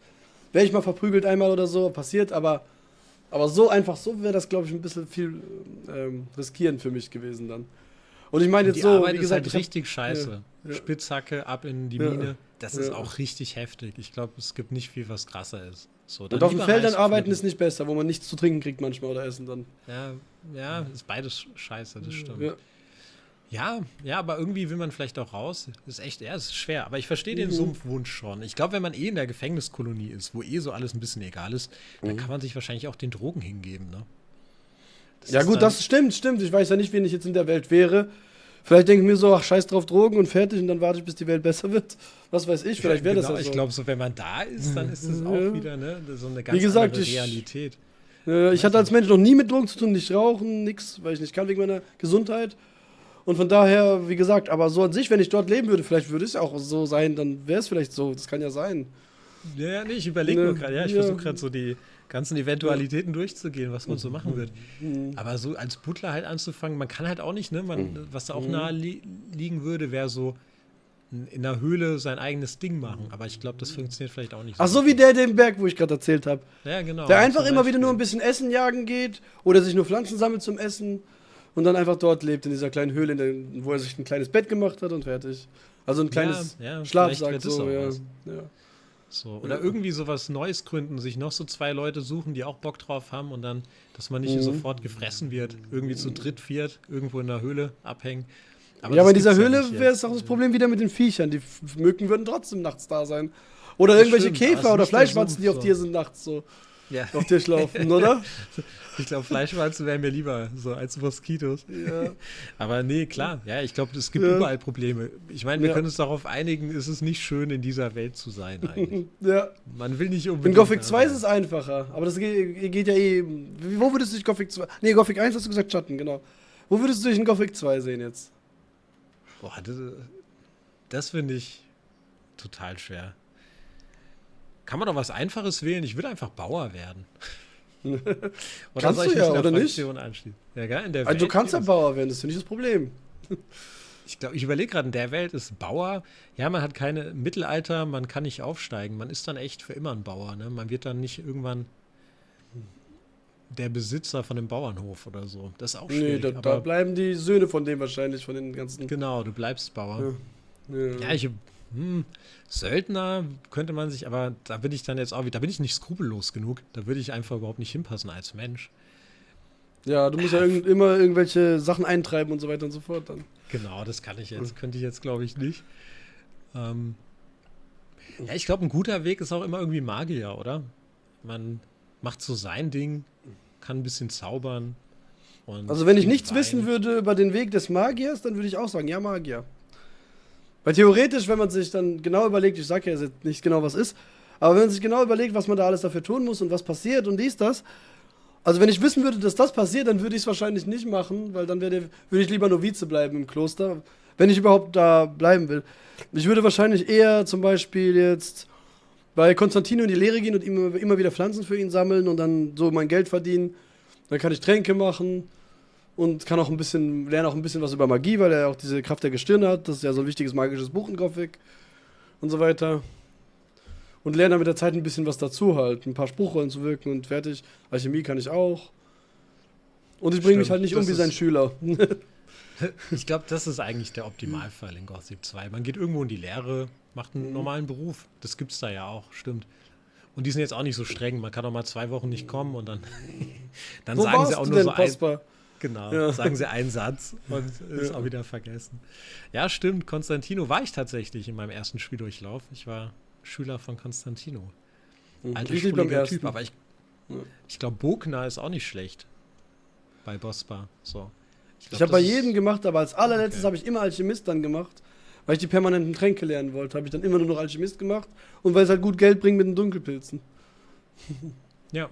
wäre ich mal verprügelt einmal oder so, passiert, aber so einfach, so wäre das, glaube ich, ein bisschen viel riskierend für mich gewesen dann. Und ich meine jetzt Die so, Arbeit wie gesagt, ist halt richtig scheiße. ja. Spitzhacke ab in die Ja. Mine. Das ist Ja. auch richtig heftig. Ich glaube, es gibt nicht viel, was krasser ist. So, und auf den lieber Feldern Reis arbeiten pflücken. ist nicht besser, wo man nichts zu trinken kriegt manchmal oder essen dann. Ja, ist beides scheiße, das stimmt. Ja. Ja, aber irgendwie will man vielleicht auch raus. Ist echt, ja, ist schwer. Aber ich verstehe den Mhm. Sumpfwunsch schon. Ich glaube, wenn man in der Gefängniskolonie ist, wo so alles ein bisschen egal ist, Mhm. dann kann man sich wahrscheinlich auch den Drogen hingeben, ne? Ja ist gut, dann- das stimmt. Ich weiß ja nicht, wen ich jetzt in der Welt wäre. Vielleicht denke ich mir so, ach, scheiß drauf Drogen und fertig und dann warte ich, bis die Welt besser wird. Was weiß ich, vielleicht wäre das ja so. Ich glaube, so wenn man da ist, dann ist es Ja. auch wieder ne, so eine ganz Wie gesagt, andere Realität. Ich hatte als Mensch noch nie mit Drogen zu tun, nicht rauchen, nix, weil ich nicht kann wegen meiner Gesundheit. Und von daher, wie gesagt, aber so an sich, wenn ich dort leben würde, vielleicht würde es ja auch so sein, dann wäre es vielleicht so. Das kann ja sein. Ja, nee, ich überlege Ne, nur gerade. Ja, ich ja. versuche gerade so die ganzen Eventualitäten durchzugehen, was man so machen wird. Aber so als Butler halt anzufangen, man kann halt auch nicht, ne? Was da auch nahe liegen würde, wäre so in der Höhle sein eigenes Ding machen. Aber ich glaube, das funktioniert vielleicht auch nicht Ach so wie der den Berg, wo ich gerade erzählt habe. Ja, genau. Der einfach zum immer wieder Beispiel. nur ein bisschen Essen jagen geht oder sich nur Pflanzen sammelt zum Essen und dann einfach dort lebt, in dieser kleinen Höhle, wo er sich ein kleines Bett gemacht hat und fertig. Also ein kleines Schlafsack. So, ja. So, oder irgendwie sowas Neues gründen, sich noch so 2 Leute suchen, die auch Bock drauf haben und dann, dass man nicht sofort gefressen wird, irgendwie zu dritt, viert, irgendwo in der Höhle abhängen. Aber in dieser Höhle wäre es auch das Problem wieder mit den Viechern. Die Mücken würden trotzdem nachts da sein. Oder irgendwelche Käfer oder Fleischwanzen, die auf dir sind nachts so. Ja. Auf dir schlafen, oder? Ich glaube, Fleischwanzen wären mir lieber so als Moskitos. Ja. Aber nee, klar. Ja, ich glaube, es gibt überall Probleme. Ich meine, wir können uns darauf einigen, ist es nicht schön, in dieser Welt zu sein eigentlich. Ja. Man will nicht unbedingt... In Gothic 2 ist es einfacher. Aber das geht ja eh... Wo würdest du dich Gothic 2... Nee, Gothic 1 hast du gesagt Schatten, genau. Wo würdest du dich in Gothic 2 sehen jetzt? Boah, das finde ich total schwer. Kann man doch was Einfaches wählen? Ich will einfach Bauer werden. Oder kannst du ja, oder nicht? Ja, gell? Also du kannst ja Bauer werden, das ist ja nicht das Problem. Ich überlege gerade, in der Welt ist Bauer, ja, man hat keine Mittelalter, man kann nicht aufsteigen. Man ist dann echt für immer ein Bauer. Ne? Man wird dann nicht irgendwann der Besitzer von einem Bauernhof oder so. Das ist auch schwierig. Nee, da bleiben die Söhne von dem wahrscheinlich, von den ganzen... Genau, du bleibst Bauer. Ja, Söldner könnte man sich, aber da bin ich dann jetzt auch wieder, da bin ich nicht skrupellos genug. Da würde ich einfach überhaupt nicht hinpassen als Mensch. Ja, du musst ja immer irgendwelche Sachen eintreiben und so weiter und so fort dann. Genau, das könnte ich jetzt glaube ich nicht. Ja, ich glaube, ein guter Weg ist auch immer irgendwie Magier, oder? Man macht so sein Ding, kann ein bisschen zaubern. Also wenn ich nichts wissen würde über den Weg des Magiers, dann würde ich auch sagen, ja, Magier. Weil theoretisch, wenn man sich dann genau überlegt, ich sage ja jetzt nicht genau, was ist, aber wenn man sich genau überlegt, was man da alles dafür tun muss und was passiert und das, also wenn ich wissen würde, dass das passiert, dann würde ich es wahrscheinlich nicht machen, weil dann würde ich lieber Novize bleiben im Kloster, wenn ich überhaupt da bleiben will. Ich würde wahrscheinlich eher zum Beispiel jetzt bei Konstantino in die Lehre gehen und immer wieder Pflanzen für ihn sammeln und dann so mein Geld verdienen. Dann kann ich Tränke machen. Und lerne auch ein bisschen was über Magie, weil er auch diese Kraft der Gestirne hat. Das ist ja so ein wichtiges magisches Buch in Gothic. Und so weiter. Und lerne dann mit der Zeit ein bisschen was dazu halt. Ein paar Spruchrollen zu wirken und fertig. Alchemie kann ich auch. Und ich bringe mich halt nicht um wie sein Schüler. Ich glaube, das ist eigentlich der Optimalfall in Gothic 2. Man geht irgendwo in die Lehre, macht einen normalen Beruf. Das gibt's da ja auch, stimmt. Und die sind jetzt auch nicht so streng. Man kann auch mal 2 Wochen nicht kommen und dann sagen sie auch nur so ein... Genau, sagen sie einen Satz und ist auch wieder vergessen. Ja, stimmt, Konstantino war ich tatsächlich in meinem ersten Spieldurchlauf. Ich war Schüler von Konstantino. Alter, schwuliger Typ, aber ich glaube, Bogner ist auch nicht schlecht bei Bospa. So. Ich habe bei jedem gemacht, aber als allerletztes habe ich immer Alchemist dann gemacht, weil ich die permanenten Tränke lernen wollte. Habe ich dann immer nur noch Alchemist gemacht und weil es halt gut Geld bringt mit den Dunkelpilzen. Ja.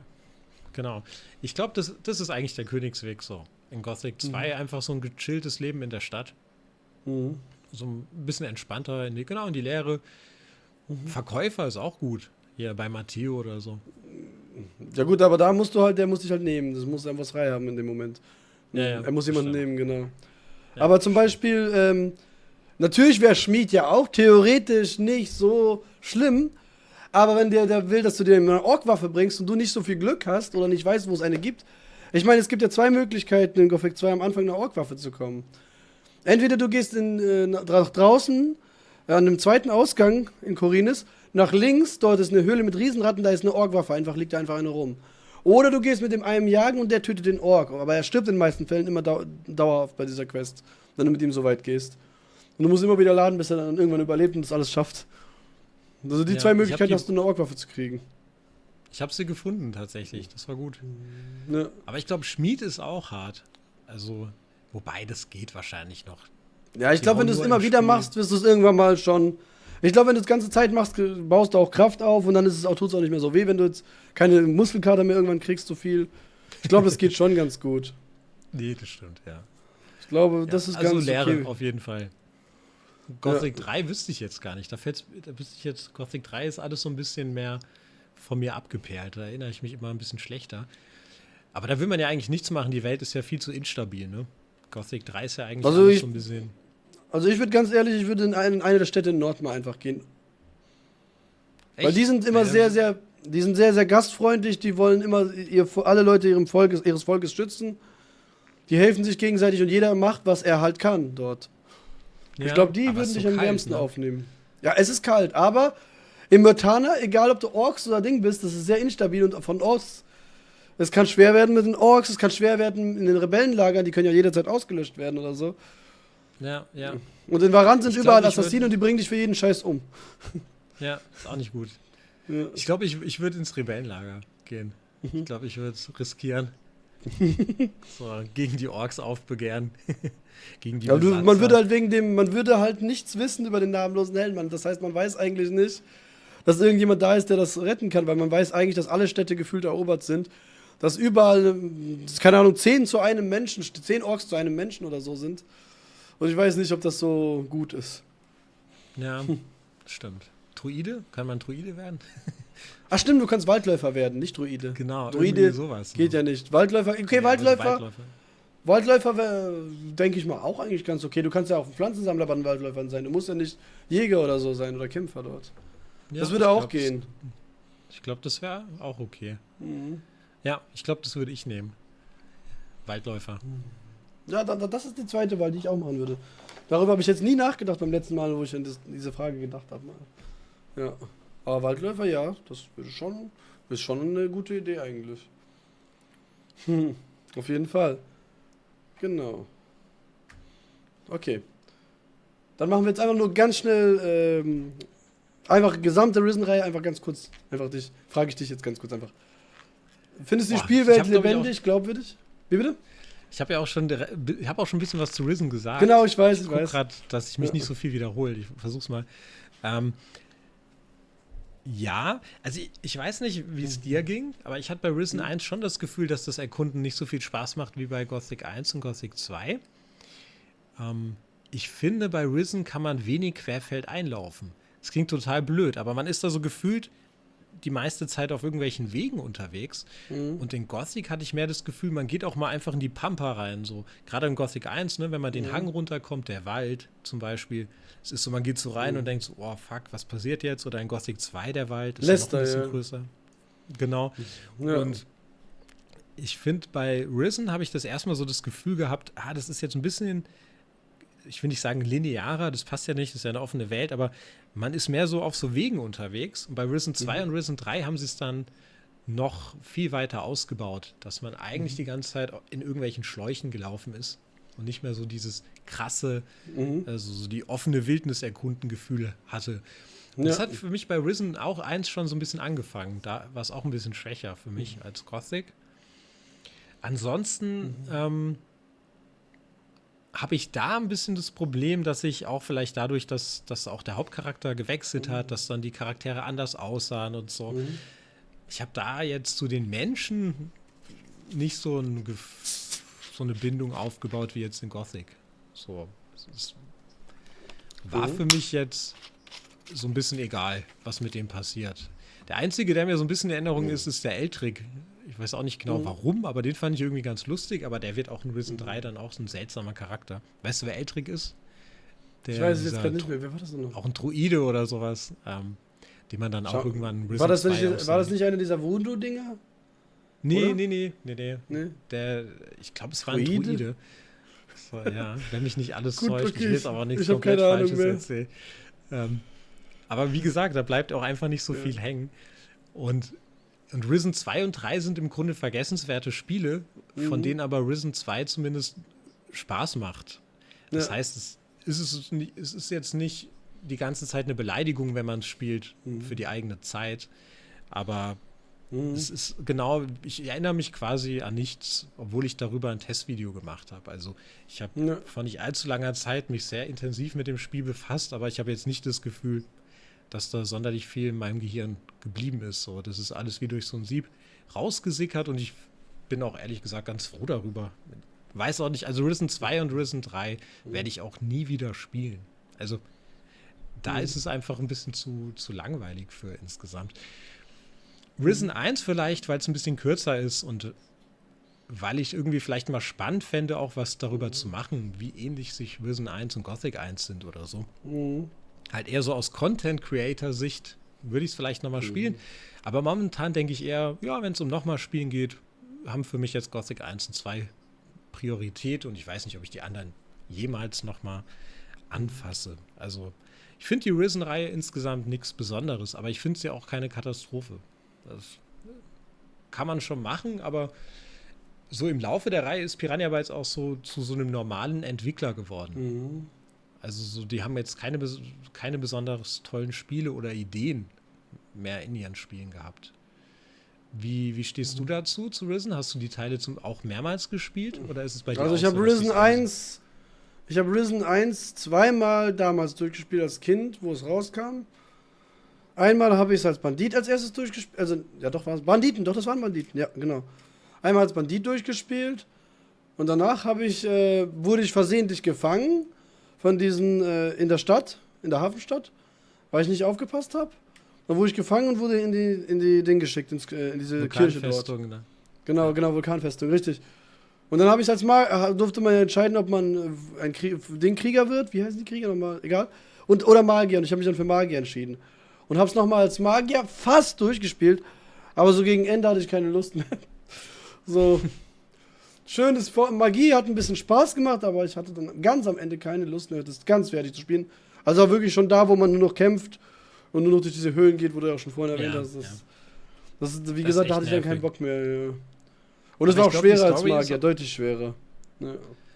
Genau. Ich glaube, das ist eigentlich der Königsweg so. In Gothic 2 einfach so ein gechilltes Leben in der Stadt. So ein bisschen entspannter in die Lehre. Verkäufer ist auch gut. Hier bei Matteo oder so. Ja gut, aber der muss dich halt nehmen. Das muss einfach frei haben in dem Moment. Ja, er muss jemanden nehmen, genau. Ja. Aber zum Beispiel, natürlich wäre Schmied ja auch theoretisch nicht so schlimm. Aber wenn der will, dass du dir eine Orkwaffe bringst und du nicht so viel Glück hast oder nicht weißt, wo es eine gibt. Ich meine, es gibt ja 2 Möglichkeiten in Gothic 2 am Anfang eine Orkwaffe zu kommen. Entweder du gehst nach draußen, an dem zweiten Ausgang in Khorinis, nach links, dort ist eine Höhle mit Riesenratten, da ist eine Orkwaffe, liegt da einfach eine rum. Oder du gehst mit dem einen jagen und der tötet den Ork. Aber er stirbt in den meisten Fällen immer dauerhaft bei dieser Quest, wenn du mit ihm so weit gehst. Und du musst immer wieder laden, bis er dann irgendwann überlebt und das alles schafft. Also die 2 Möglichkeiten hast du, eine Orkwaffe zu kriegen. Ich habe sie gefunden tatsächlich, das war gut. Ja. Aber ich glaube, Schmied ist auch hart. Also, wobei, das geht wahrscheinlich noch. Ja, ich glaube, wenn du es immer wieder machst, wirst du es irgendwann mal schon... Ich glaube, wenn du es die ganze Zeit machst, baust du auch Kraft auf und dann tut es auch nicht mehr so weh, wenn du jetzt keine Muskelkater mehr irgendwann kriegst, so viel. Ich glaube, das geht schon ganz gut. Nee, das stimmt, ja. Ich glaube, das ist also ganz Lehre okay. auf jeden Fall. Gothic 3 wüsste ich jetzt gar nicht. Gothic 3 ist alles so ein bisschen mehr von mir abgeperlt. Da erinnere ich mich immer ein bisschen schlechter. Aber da will man ja eigentlich nichts machen. Die Welt ist ja viel zu instabil, ne? Gothic 3 ist ja eigentlich so ein bisschen... Also ich würde ganz ehrlich, in eine der Städte in Nord mal einfach gehen. Echt? Weil die sind immer sehr, sehr gastfreundlich. Die wollen immer alle Leute ihres Volkes schützen. Die helfen sich gegenseitig und jeder macht, was er halt kann dort. Ja, Ich glaube, die aber würden ist dich so am kalt, wärmsten ne? aufnehmen. Ja, es ist kalt, aber im Myrtana, egal ob du Orks oder Ding bist, das ist sehr instabil und von Orks. Es kann schwer werden mit den Orks, es kann schwer werden in den Rebellenlagern, die können ja jederzeit ausgelöscht werden oder so. Ja, ja. Und in Varant sind Ich überall glaub, ich Assassinen und die bringen dich für jeden Scheiß um. Ja, ist auch nicht gut. Ja. Ich glaube, ich würde ins Rebellenlager gehen. Ich glaube, ich würde es riskieren. So, gegen die Orks aufbegehren. Gegen die Aber Besatzer. man würde halt nichts wissen über den namenlosen Helden. Das heißt, man weiß eigentlich nicht, dass irgendjemand da ist, der das retten kann, weil man weiß eigentlich, dass alle Städte gefühlt erobert sind. Dass überall, keine Ahnung, 10 zu einem Menschen, 10 Orks zu einem Menschen oder so sind. Und ich weiß nicht, ob das so gut ist. Ja, stimmt. Druide? Kann man Druide werden? Ach stimmt, du kannst Waldläufer werden, nicht Druide. Genau, Druide irgendwie sowas. geht ne? ja nicht. Waldläufer, okay, Ja, also Waldläufer. Waldläufer wäre, denke ich mal, auch eigentlich ganz okay. Du kannst ja auch ein Pflanzensammler bei den Waldläufern sein. Du musst ja nicht Jäger oder so sein oder Kämpfer dort. Ja, das würde ich auch glaub, gehen. Ich glaube, das wäre auch okay. Mhm. Ja, ich glaube, das würde ich nehmen. Waldläufer. Ja, das ist die zweite Wahl, die ich auch machen würde. Darüber habe ich jetzt nie nachgedacht beim letzten Mal, wo ich an diese Frage gedacht habe. Ja. Aber Waldläufer, ja, das ist schon eine gute Idee eigentlich. Auf jeden Fall. Genau. Okay. Dann machen wir jetzt einfach nur ganz schnell, einfach gesamte Risen-Reihe, einfach ganz kurz. Frage ich dich jetzt ganz kurz einfach. Findest du die Boah, Spielwelt ich hab, glaub ich, lebendig, glaubwürdig? Wie bitte? Ich habe ja auch schon, ein bisschen was zu Risen gesagt. Genau, ich weiß. Ich guck gerade, dass ich mich nicht so viel wiederhole. Ich versuch's mal. Ja, also ich weiß nicht, wie es dir ging, aber ich hatte bei Risen 1 schon das Gefühl, dass das Erkunden nicht so viel Spaß macht wie bei Gothic 1 und Gothic 2. Ich finde, bei Risen kann man wenig querfeld einlaufen. Das klingt total blöd, aber man ist da so gefühlt die meiste Zeit auf irgendwelchen Wegen unterwegs. Und in Gothic hatte ich mehr das Gefühl, man geht auch mal einfach in die Pampa rein. So. Gerade in Gothic 1, ne, wenn man den Hang runterkommt, der Wald zum Beispiel. Es ist so, man geht so rein und denkt so, oh fuck, was passiert jetzt? Oder in Gothic 2 der Wald ist Leicester, noch ein bisschen ja. größer. Genau. Ja. Und ich finde, bei Risen habe ich das erstmal so das Gefühl gehabt, das ist jetzt ein bisschen, ich will nicht sagen linearer, das passt ja nicht, das ist ja eine offene Welt, aber man ist mehr so auf so Wegen unterwegs. Und bei Risen 2 und Risen 3 haben sie es dann noch viel weiter ausgebaut, dass man eigentlich die ganze Zeit in irgendwelchen Schläuchen gelaufen ist und nicht mehr so dieses krasse, also so die offene Wildnis-Erkunden-Gefühl hatte. Und das hat für mich bei Risen auch 1 schon so ein bisschen angefangen. Da war es auch ein bisschen schwächer für mich als Gothic. Ansonsten habe ich da ein bisschen das Problem, dass ich auch vielleicht dadurch, dass auch der Hauptcharakter gewechselt hat, dass dann die Charaktere anders aussahen und so. Ich habe da jetzt zu den Menschen nicht so eine Bindung aufgebaut wie jetzt in Gothic. So, es war für mich jetzt so ein bisschen egal, was mit dem passiert. Der einzige, der mir so ein bisschen in Erinnerung ist der Eltrick. Ich weiß auch nicht genau warum, aber den fand ich irgendwie ganz lustig, aber der wird auch in Risen 3 dann auch so ein seltsamer Charakter. Weißt du, wer Eltrick ist? Ich weiß es jetzt gerade nicht mehr. Wer war das denn noch? Auch ein Druide oder sowas, den man dann auch irgendwann in Risen war das 2 war das nicht einer dieser Voodoo-Dinger? Nee. Nee? Ich glaube, es war ein Druide. So, ja, wenn mich nicht alles Gut, täuscht. okay. Ich will jetzt aber nichts Ich hab komplett keine Ahnung Falsches mehr. erzählen. Aber wie gesagt, da bleibt auch einfach nicht so viel hängen. Und Risen 2 und 3 sind im Grunde vergessenswerte Spiele, von denen aber Risen 2 zumindest Spaß macht. Das heißt, es ist jetzt nicht die ganze Zeit eine Beleidigung, wenn man es spielt für die eigene Zeit. Aber es ist genau, ich erinnere mich quasi an nichts, obwohl ich darüber ein Testvideo gemacht habe. Also ich habe vor nicht allzu langer Zeit mich sehr intensiv mit dem Spiel befasst, aber ich habe jetzt nicht das Gefühl, dass da sonderlich viel in meinem Gehirn geblieben ist. So, das ist alles wie durch so ein Sieb rausgesickert und ich bin auch ehrlich gesagt ganz froh darüber. Weiß auch nicht, also Risen 2 und Risen 3 werde ich auch nie wieder spielen. Also da ist es einfach ein bisschen zu langweilig für insgesamt. Risen 1 vielleicht, weil es ein bisschen kürzer ist und weil ich irgendwie vielleicht mal spannend fände, auch was darüber zu machen, wie ähnlich sich Risen 1 und Gothic 1 sind oder so. Halt eher so aus Content-Creator-Sicht würde ich es vielleicht nochmal spielen. Aber momentan denke ich eher, ja, wenn es um nochmal spielen geht, haben für mich jetzt Gothic 1 und 2 Priorität und ich weiß nicht, ob ich die anderen jemals nochmal anfasse. Also ich finde die Risen-Reihe insgesamt nichts Besonderes, aber ich finde sie auch keine Katastrophe. Das kann man schon machen, aber so im Laufe der Reihe ist Piranha Bytes auch so zu so einem normalen Entwickler geworden. Mhm. Also so, die haben jetzt keine besonders tollen Spiele oder Ideen mehr in ihren Spielen gehabt. Wie stehst du dazu, zu Risen? Hast du die Teile auch mehrmals gespielt? Oder ist es bei dir Also auch ich habe so, dass Risen du's 1, ich habe Risen 1 zweimal damals durchgespielt als Kind, wo es rauskam. Einmal habe ich es als Bandit als erstes durchgespielt. Also, ja doch, war es Banditen, doch, das waren Banditen, ja, genau. Einmal als Bandit durchgespielt und danach wurde ich versehentlich gefangen von diesen in der Stadt, in der Hafenstadt, weil ich nicht aufgepasst habe. Dann wurde ich gefangen und wurde in die Ding geschickt, in diese Kirche dort. Vulkanfestung, ne? Genau, Vulkanfestung, richtig. Und dann habe ich durfte man entscheiden, ob man den Krieger wird, wie heißen die Krieger nochmal, egal, oder Magier. Und ich habe mich dann für Magier entschieden. Und habe es nochmal als Magier fast durchgespielt, aber so gegen Ende hatte ich keine Lust mehr. So, Magie hat ein bisschen Spaß gemacht, aber ich hatte dann ganz am Ende keine Lust mehr, das ganz fertig zu spielen. Also auch wirklich schon da, wo man nur noch kämpft und nur noch durch diese Höhlen geht, wo du ja auch schon vorhin erwähnt hast. Wie gesagt, da hatte ich dann keinen Bock mehr. Ja. Und es war auch schwerer als Magier, deutlich schwerer. Ja.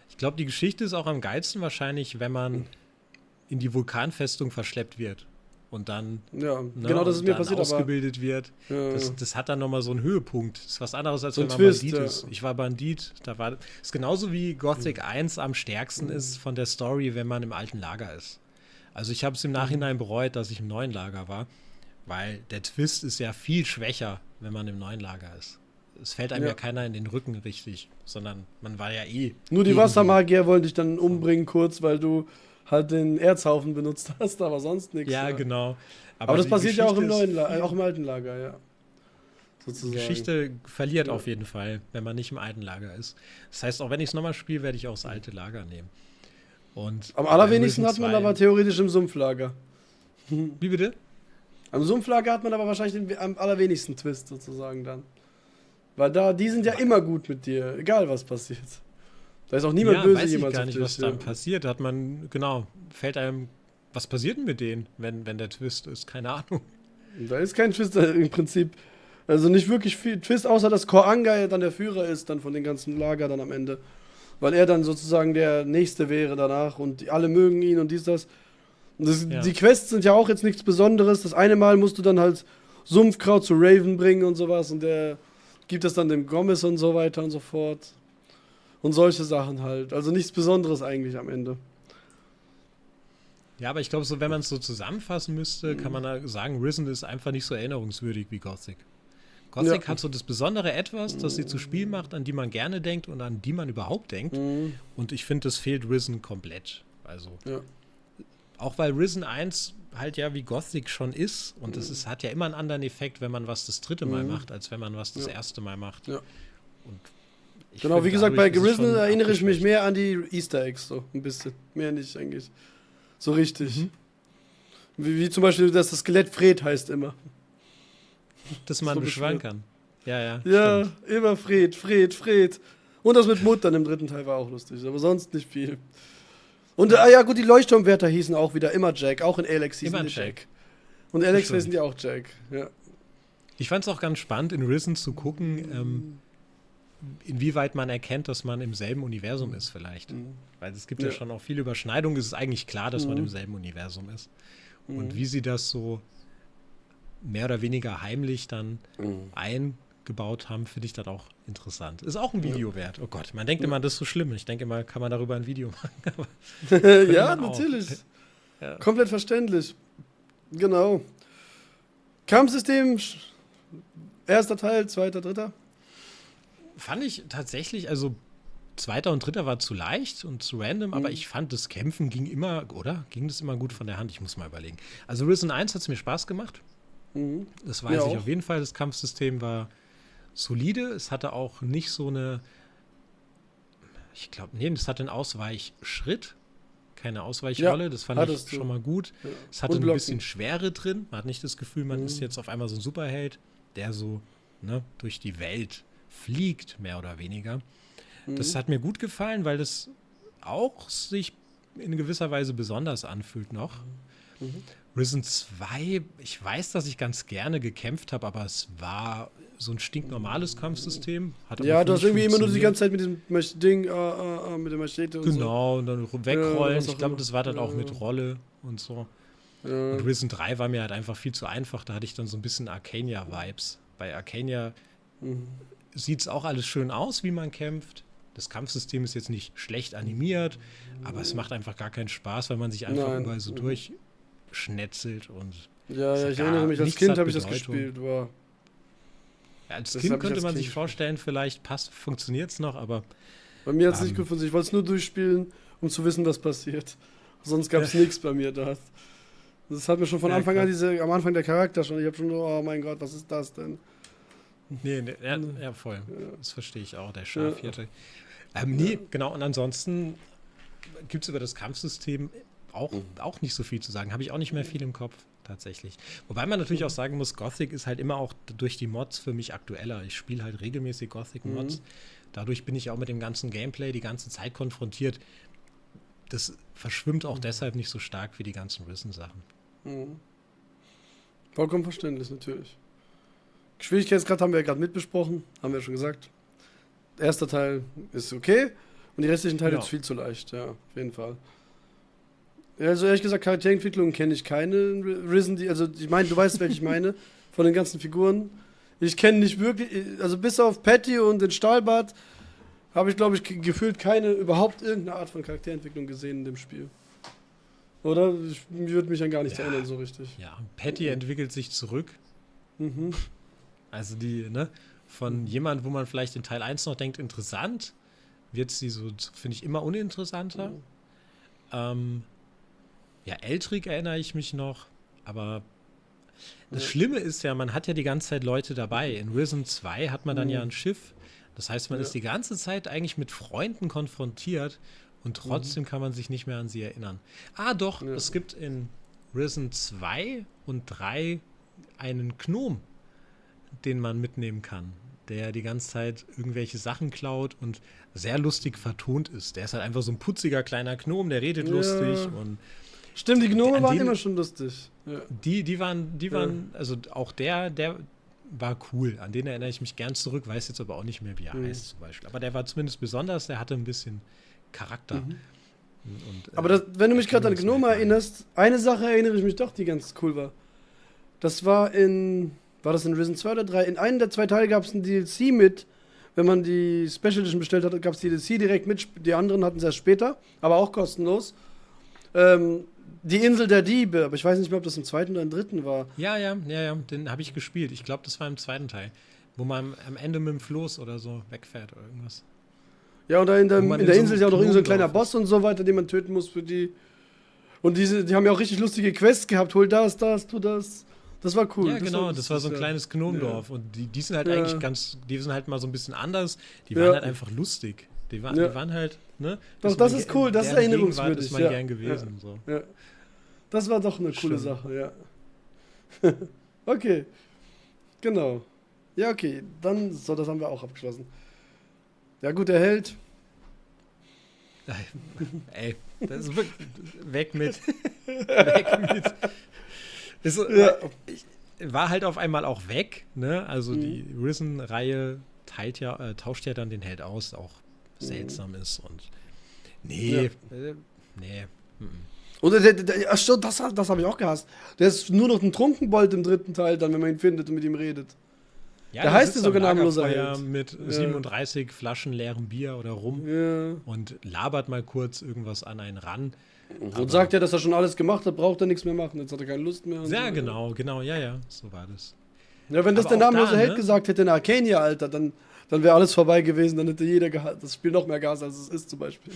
Ich glaube, die Geschichte ist auch am geilsten wahrscheinlich, wenn man in die Vulkanfestung verschleppt wird und dann genau, das ist mir passiert, ausgebildet wird. Ja. Das hat dann nochmal so einen Höhepunkt. Das ist was anderes, als wenn man Twist, Bandit ist. Ich war Bandit. Ist genauso wie Gothic 1 am stärksten ist von der Story, wenn man im alten Lager ist. Also ich habe es im Nachhinein bereut, dass ich im neuen Lager war, weil der Twist ist ja viel schwächer, wenn man im neuen Lager ist. Es fällt einem ja keiner in den Rücken richtig, sondern man war ja Nur die Wassermagier wollen dich dann umbringen kurz, weil du halt den Erzhaufen benutzt hast, aber sonst nichts. Ja, genau. Aber das passiert ja auch im auch im alten Lager, ja. Sozusagen. Die Geschichte verliert auf jeden Fall, wenn man nicht im alten Lager ist. Das heißt, auch wenn ich es nochmal spiele, werde ich auch das alte Lager nehmen. Und am allerwenigsten hat man aber theoretisch im Sumpflager. Wie bitte? Am Sumpflager hat man aber wahrscheinlich am allerwenigsten Twist sozusagen dann. Weil die sind ja immer gut mit dir, egal was passiert. Da ist auch niemand böse weiß jemals ich gar nicht, was dann passiert. Fällt einem, was passiert denn mit denen, wenn der Twist ist? Keine Ahnung. Da ist kein Twist im Prinzip. Also nicht wirklich viel Twist, außer dass Koranga dann der Führer ist, dann von den ganzen Lager dann am Ende. Weil er dann sozusagen der Nächste wäre danach und alle mögen ihn und dies, das. Die Quests sind ja auch jetzt nichts Besonderes. Das eine Mal musst du dann halt Sumpfkraut zu Raven bringen und sowas und der gibt es dann dem Gomez und so weiter und so fort. Und solche Sachen halt. Also nichts Besonderes eigentlich am Ende. Ja, aber ich glaube, so, wenn man es so zusammenfassen müsste, kann man da sagen, Risen ist einfach nicht so erinnerungswürdig wie Gothic. Gothic hat so das besondere Etwas, das sie zu Spiel macht, an die man gerne denkt und an die man überhaupt denkt. Und ich finde, das fehlt Risen komplett. Also, auch weil Risen 1 halt ja wie Gothic schon ist und es hat ja immer einen anderen Effekt, wenn man was das dritte Mal macht, als wenn man was das erste Mal macht. Ja. Und genau, wie gesagt, bei Risen erinnere ich mich mehr an die Easter Eggs, so ein bisschen. Mehr nicht eigentlich. So richtig. Wie zum Beispiel, dass das Skelett Fred heißt immer. Dass man beschwören kann. Ja, stimmt. Immer Fred. Und das mit Mut dann im dritten Teil war auch lustig, aber sonst nicht viel. Und gut, die Leuchtturmwärter hießen auch wieder immer Jack, auch in Alex hießen die Jack. Und Alex heißen die auch Jack, ja. Ich fand es auch ganz spannend, in Risen zu gucken, inwieweit man erkennt, dass man im selben Universum ist vielleicht. Weil es gibt ja schon auch viele Überschneidungen. Es ist eigentlich klar, dass man im selben Universum ist. Und wie sie das so mehr oder weniger heimlich dann eingebaut haben, finde ich dann auch interessant. Ist auch ein Video wert. Oh Gott, man denkt immer, das ist so schlimm. Ich denke immer, kann man darüber ein Video machen. Ja, natürlich. Ja. Komplett verständlich. Genau. Kampfsystem, erster Teil, zweiter, dritter? Fand ich tatsächlich, also zweiter und dritter war zu leicht und zu random, aber ich fand, das Kämpfen ging immer, oder? Ging das immer gut von der Hand? Ich muss mal überlegen. Also Risen 1 hat es mir Spaß gemacht. Das weiß ich auf jeden Fall. Das Kampfsystem war solide. Es hatte auch nicht so eine, ich glaube, das hatte einen Ausweichschritt. Keine Ausweichrolle. Das fand ich schon mal gut. Ja. Es hatte ein bisschen Schwere drin. Man hat nicht das Gefühl, man ist jetzt auf einmal so ein Superheld, der so durch die Welt fliegt, mehr oder weniger. Das hat mir gut gefallen, weil das auch sich in gewisser Weise besonders anfühlt noch. Risen 2, ich weiß, dass ich ganz gerne gekämpft habe, aber es war so ein stinknormales Kampfsystem. Hat aber Ja, für du hast mich irgendwie immer nur die funktioniert. ganze Zeit mit diesem Ding, mit der Machete und Genau, und dann Ja, wegrollen. was auch Ich glaube, immer. das war dann auch Ja. mit Rolle und so. so. Ja. Und Risen 3 war mir halt einfach viel zu einfach. Da hatte ich dann so ein bisschen Arcania-Vibes. Bei Arcania Mhm. sieht es auch alles schön aus, wie man kämpft. Das Kampfsystem ist jetzt nicht schlecht animiert, aber es macht einfach gar keinen Spaß, weil man sich einfach Nein. überall so durchschnetzelt und Ja, ich gar erinnere mich, als nichts Kind hat habe ich das Bedeutung. gespielt. Wow. ja, als Das Kind hab ich könnte als man Kind sich gespielt. vorstellen, vielleicht funktioniert es noch, aber Bei mir hat es nicht Ähm. gut funktioniert. Ich wollte es nur durchspielen, um zu wissen, was passiert. Sonst gab es nichts bei mir da. Das hat mir schon von Ja, Anfang an klar. am Anfang der Charakter schon. Ich habe schon so, oh mein Gott, was ist das denn? nee, ja, voll. Das verstehe ich auch, der Schafhirte. Nee, genau, und ansonsten gibt es über das Kampfsystem auch nicht so viel zu sagen. Habe ich auch nicht mehr viel im Kopf, tatsächlich. Wobei man natürlich auch sagen muss, Gothic ist halt immer auch durch die Mods für mich aktueller. Ich spiele halt regelmäßig Gothic-Mods. Dadurch bin ich auch mit dem ganzen Gameplay die ganze Zeit konfrontiert. Das verschwimmt auch deshalb nicht so stark wie die ganzen Risen-Sachen. Mhm. Vollkommen verständlich, natürlich. Geschwindigkeitsgrad haben wir ja gerade mitbesprochen, haben wir ja schon gesagt. Erster Teil ist okay und die restlichen Teile Ja. ist viel zu leicht, ja, auf jeden Fall. Ja, also ehrlich gesagt, Charakterentwicklung kenne ich keine Risen, also ich meine, du weißt, welche ich meine, von den ganzen Figuren. Ich kenne nicht wirklich, also bis auf Patty und den Stahlbart habe ich, glaube ich, gefühlt überhaupt irgendeine Art von Charakterentwicklung gesehen in dem Spiel. Oder? Ich würde mich an gar nichts Ja. erinnern, so richtig. Ja, Patty entwickelt sich zurück. Mhm. Also von jemand, wo man vielleicht in Teil 1 noch denkt, interessant, wird sie so, finde ich, immer uninteressanter. Ja, Eltrick erinnere ich mich noch, aber das Schlimme ist ja, man hat ja die ganze Zeit Leute dabei. In Risen 2 hat man dann ja ein Schiff. Das heißt, man ist die ganze Zeit eigentlich mit Freunden konfrontiert und trotzdem kann man sich nicht mehr an sie erinnern. Ah, doch, es gibt in Risen 2 und 3 einen Gnom, den man mitnehmen kann, der die ganze Zeit irgendwelche Sachen klaut und sehr lustig vertont ist. Der ist halt einfach so ein putziger kleiner Gnom, der redet Ja. lustig und Stimmt, die Gnome An waren den- immer schon lustig. Ja. die waren, also auch der war cool. An den erinnere ich mich gern zurück, weiß jetzt aber auch nicht mehr, wie er heißt zum Beispiel. Aber der war zumindest besonders, der hatte ein bisschen Charakter. Und, Aber wenn du mich gerade an das Gnome merkt man. erinnerst, eine Sache erinnere ich mich doch, die ganz cool war. Das war das in Risen 2 oder 3? In einem der 2 Teile gab es ein DLC mit. Wenn man die Special Edition bestellt hat, gab es die DLC direkt mit. Die anderen hatten es erst später, aber auch kostenlos. Die Insel der Diebe, aber ich weiß nicht mehr, ob das im zweiten oder im dritten war. Ja, den habe ich gespielt. Ich glaube, das war im zweiten Teil, wo man am Ende mit dem Floß oder so wegfährt oder irgendwas. Ja, und da in der Wo man Insel in so ist einem ja auch noch irgend so ein kleiner Gnomendorf Boss und so weiter, den man töten muss für die. Und die haben ja auch richtig lustige Quests gehabt. Hol das, tu das. Das war cool. Ja, genau, das war so ein ja. kleines Gnomendorf. Und die sind halt Ja. eigentlich die sind halt mal so ein bisschen anders. Die Ja. waren halt einfach lustig. Die Ja. waren halt, ne? Doch, ist das man ist cool, das ist deren erinnerungswürdig, Gegenwart ist man ja. gern gewesen. So. Ja. Das war doch eine coole Stimmt. Sache, ja. Okay. Genau. Ja, okay. Dann, so, das haben wir auch abgeschlossen. Ja, gut, der Held. Ey, das ist wirklich, weg mit. Weg mit. Ist, Ja. war halt auf einmal auch weg, ne? Also die Risen-Reihe tauscht ja dann den Held aus, auch seltsam ist und nee. Und ach stimmt, das habe ich auch gehasst. Der ist nur noch ein Trunkenbold im dritten Teil, dann, wenn man ihn findet und mit ihm redet. Ja, Der heißt sitzt ja sogar am namenloser Lagerfeuer Held. mit 37 Flaschen leerem Bier oder rum Ja. und labert mal kurz irgendwas an einen ran. Und sagt ja, dass er schon alles gemacht hat, braucht er nichts mehr machen. Jetzt hat er keine Lust mehr. und Ja, so. genau, ja, so war das. Ja, wenn das Aber der auch namenlose da, Held ne? gesagt hätte in Arcania, Alter, dann wäre alles vorbei gewesen. Dann hätte jeder das Spiel noch mehr Gas, als es ist, zum Beispiel.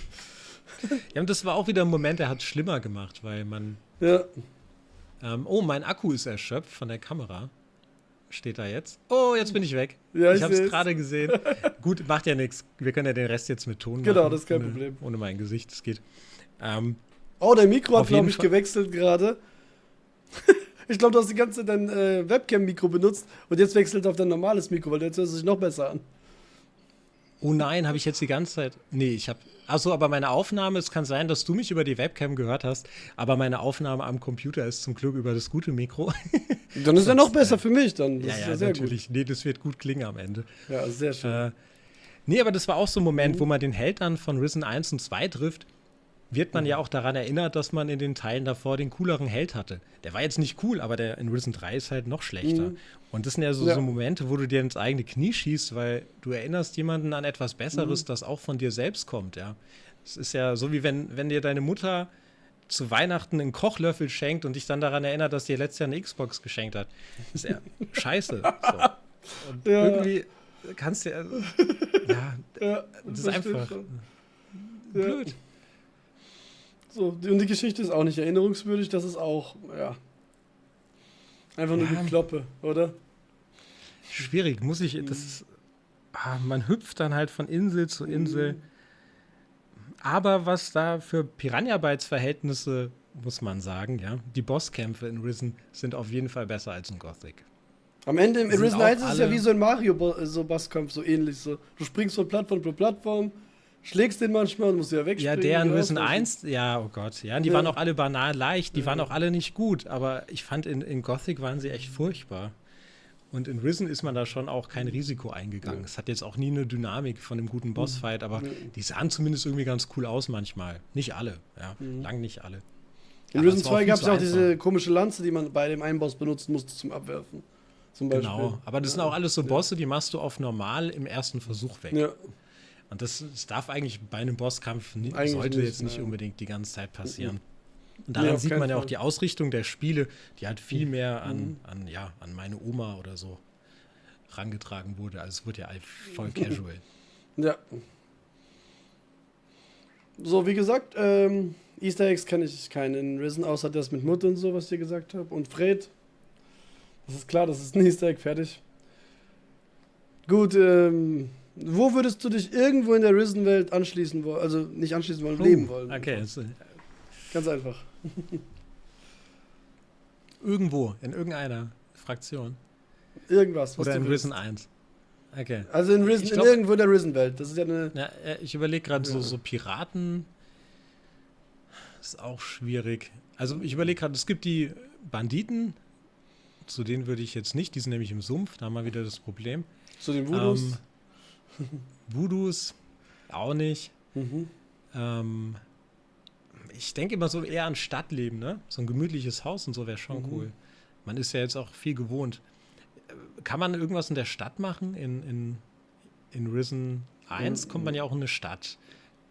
Ja, und das war auch wieder ein Moment, der hat es schlimmer gemacht, weil man Ja. oh, mein Akku ist erschöpft von der Kamera. Steht da jetzt. Oh, jetzt bin ich weg. Ja, ich ich habe es seh's. gerade gesehen. Gut, macht ja nichts. Wir können ja den Rest jetzt mit Ton machen. Genau, das ist kein ohne, Problem. Ohne mein Gesicht, das geht. Oh, dein Mikro hat, Auf jeden glaube ich, Fall. gewechselt gerade. Ich glaube, du hast die ganze Zeit dein Webcam-Mikro benutzt und jetzt wechselt auf dein normales Mikro, weil jetzt hört es sich noch besser an. Oh nein, habe ich jetzt die ganze Zeit. Nee, ich habe. Achso, aber meine Aufnahme, es kann sein, dass du mich über die Webcam gehört hast, aber meine Aufnahme am Computer ist zum Glück über das gute Mikro. Dann ist ja noch besser für mich, dann. Das Ja, ist ja, ja sehr natürlich. Nee, das wird gut klingen am Ende. gut. Ja, sehr schön. Nee, aber das war auch so ein Moment, wo man den Held dann von Risen 1 und 2 trifft, wird man ja auch daran erinnert, dass man in den Teilen davor den cooleren Held hatte. Der war jetzt nicht cool, aber der in Risen 3 ist halt noch schlechter. Und das sind ja so Momente, wo du dir ins eigene Knie schießt, weil du erinnerst jemanden an etwas Besseres, das auch von dir selbst kommt, ja. Es ist ja so, wie wenn dir deine Mutter zu Weihnachten einen Kochlöffel schenkt und dich dann daran erinnert, dass dir letztes Jahr eine Xbox geschenkt hat. Das ist ja scheiße. So. Und irgendwie kannst du ja, das ist einfach blöd. Ja. So, und die Geschichte ist auch nicht erinnerungswürdig, das ist auch, einfach nur Gekloppe, oder? Schwierig, muss ich, das ist, man hüpft dann halt von Insel zu Insel. Aber was da für Piranha-Bytes-Verhältnisse, muss man sagen, ja, die Bosskämpfe in Risen sind auf jeden Fall besser als in Gothic. Am Ende in Risen 1 ist es ja wie so ein Mario-Bosskampf, so ähnlich. So. Du springst von Plattform zu Plattform, schlägst den manchmal und musst ja wegspringen. Ja, der in Risen 1, ja, oh Gott, ja, die waren auch alle banal leicht, die waren auch alle nicht gut, aber ich fand, in Gothic waren sie echt furchtbar. Und in Risen ist man da schon auch kein Risiko eingegangen. Es hat jetzt auch nie eine Dynamik von einem guten Bossfight, aber die sahen zumindest irgendwie ganz cool aus manchmal. Nicht alle, ja, lang nicht alle. In Risen 2 gab es ja auch diese komische Lanze, die man bei dem einen Boss benutzen musste zum Abwerfen. Zum Beispiel. Genau, aber das sind auch alles so Bosse, die machst du auf normal im ersten Versuch weg. Ja. Und das darf eigentlich bei einem Bosskampf sollte jetzt nicht unbedingt die ganze Zeit passieren. Und daran sieht man ja auch die Ausrichtung der Spiele, die halt viel mehr an meine Oma oder so rangetragen wurde. Also es wurde ja voll casual. Ja. So, wie gesagt, Easter Eggs kenne ich keinen in Risen, außer das mit Mutter und so, was ich dir gesagt habe. Und Fred. Das ist klar, das ist ein Easter Egg, fertig. Gut, wo würdest du dich irgendwo in der Risen-Welt anschließen wollen? Also nicht anschließen wollen, leben wollen. Okay. Ganz einfach. Irgendwo, in irgendeiner Fraktion. Irgendwas. Oder in Risen 1. Okay. Also in Risen, irgendwo in der Risen-Welt. Das ist ja eine. Ja, ich überlege gerade so Piraten. Ist auch schwierig. Also ich überlege gerade, es gibt die Banditen, zu denen würde ich jetzt nicht, die sind nämlich im Sumpf, da haben wir wieder das Problem. Zu den Voodoos? Voodoos auch nicht. Ich denke immer so eher an Stadtleben, ne? So ein gemütliches Haus und so wäre schon cool. Man ist ja jetzt auch viel gewohnt. Kann man irgendwas in der Stadt machen? In Risen 1 kommt man ja auch in eine Stadt.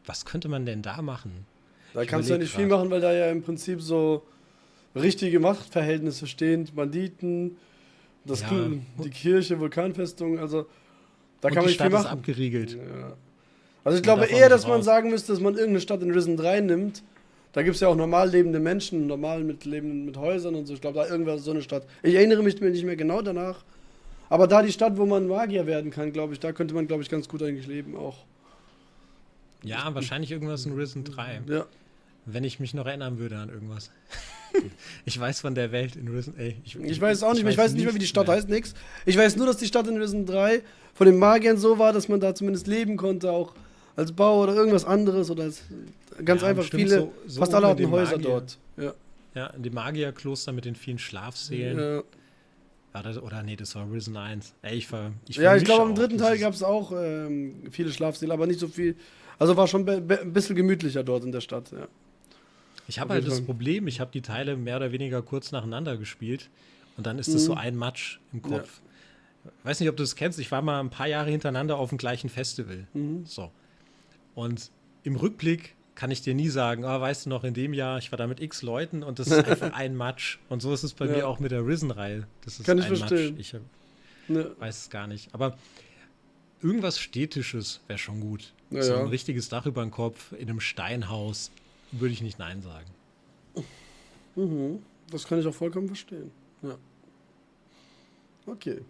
Was könnte man denn da machen? Da kannst du ja nicht viel machen, weil da ja im Prinzip so richtige Machtverhältnisse stehen. Banditen, die Kirche, Vulkanfestung, also da kann man nicht viel machen. Die Stadt ist abgeriegelt. Ja. Also ich glaube eher, dass man sagen müsste, dass man irgendeine Stadt in Risen 3 nimmt. Da gibt es ja auch normal lebende Menschen, normal mit Häusern und so. Ich glaube, da irgendwas so eine Stadt. Ich erinnere mich nicht mehr genau danach. Aber da die Stadt, wo man Magier werden kann, glaube ich, da könnte man, glaube ich, ganz gut eigentlich leben auch. Ja, wahrscheinlich irgendwas in Risen 3. Ja. Wenn ich mich noch erinnern würde an irgendwas. Ich weiß von der Welt in Risen. Ich weiß auch nicht mehr. Ich weiß nicht mehr, wie die Stadt heißt, nix. Ich weiß nur, dass die Stadt in Risen 3 von den Magiern so war, dass man da zumindest leben konnte, auch als Bau oder irgendwas anderes oder als ganz einfach viele, fast alle hatten Häuser dort. Ja, in dem Magierkloster mit den vielen Schlafsälen. Ja. Oder nee, das war Risen 1. Ich glaube, im dritten Teil gab es auch viele Schlafsäle, aber nicht so viel. Also war schon ein bisschen gemütlicher dort in der Stadt, ja. Ich habe halt das Problem, ich habe die Teile mehr oder weniger kurz nacheinander gespielt und dann ist das so ein Matsch im Kopf. Ja. Weiß nicht, ob du das kennst, ich war mal ein paar Jahre hintereinander auf dem gleichen Festival. So. Und im Rückblick kann ich dir nie sagen, weißt du noch, in dem Jahr, ich war da mit x Leuten und das ist einfach ein Matsch. Und so ist es bei mir auch mit der Risen-Reihe. Das ist kann ich verstehen. Matsch. Ich weiß es gar nicht. Aber irgendwas Städtisches wäre schon gut. Ja, so ein richtiges Dach über dem Kopf in einem Steinhaus. Würde ich nicht Nein sagen. Das kann ich auch vollkommen verstehen. Ja. Okay.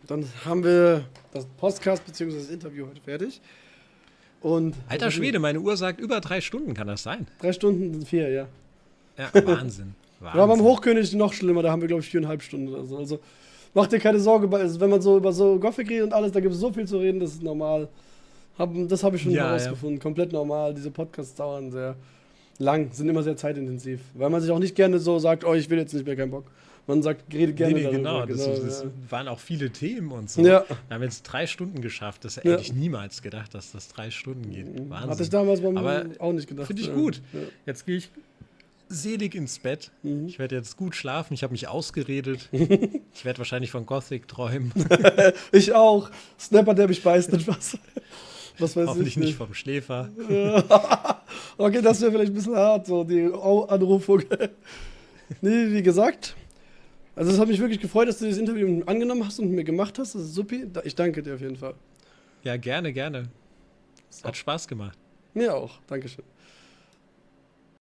Dann haben wir das Podcast bzw. das Interview heute fertig. Und alter Schwede, meine Uhr sagt über 3 Stunden, kann das sein? 3 Stunden sind 4, ja. Ja, Wahnsinn. War beim Hochkönig noch schlimmer, da haben wir, glaube ich, 4,5 Stunden oder so. Also Mach dir keine Sorge, wenn man so über so Gothic redet und alles, da gibt es so viel zu reden, das ist normal. Das habe ich schon herausgefunden. Komplett normal. Diese Podcasts dauern sehr lang, sind immer sehr zeitintensiv. Weil man sich auch nicht gerne so sagt, oh, ich will jetzt nicht mehr, keinen Bock. Man sagt, redet gerne darüber. Genau. Das waren auch viele Themen und so. Ja. Wir haben jetzt 3 Stunden geschafft. Das hätte ich niemals gedacht, dass das 3 Stunden geht. Wahnsinn. Hatte ich damals auch nicht gedacht. Finde ich gut. Ja. Jetzt gehe ich selig ins Bett. Ich werde jetzt gut schlafen. Ich habe mich ausgeredet. Ich werde wahrscheinlich von Gothic träumen. Ich auch. Snapper, der mich beißt, nicht was. Was weiß Hoffentlich ich nicht vom Schläfer. Okay, das wäre vielleicht ein bisschen hart, so die Anrufung. Nee, wie gesagt. Also es hat mich wirklich gefreut, dass du dieses Interview angenommen hast und mit mir gemacht hast. Das ist super. Ich danke dir auf jeden Fall. Ja, gerne, gerne. Hat Spaß gemacht. Mir auch. Dankeschön.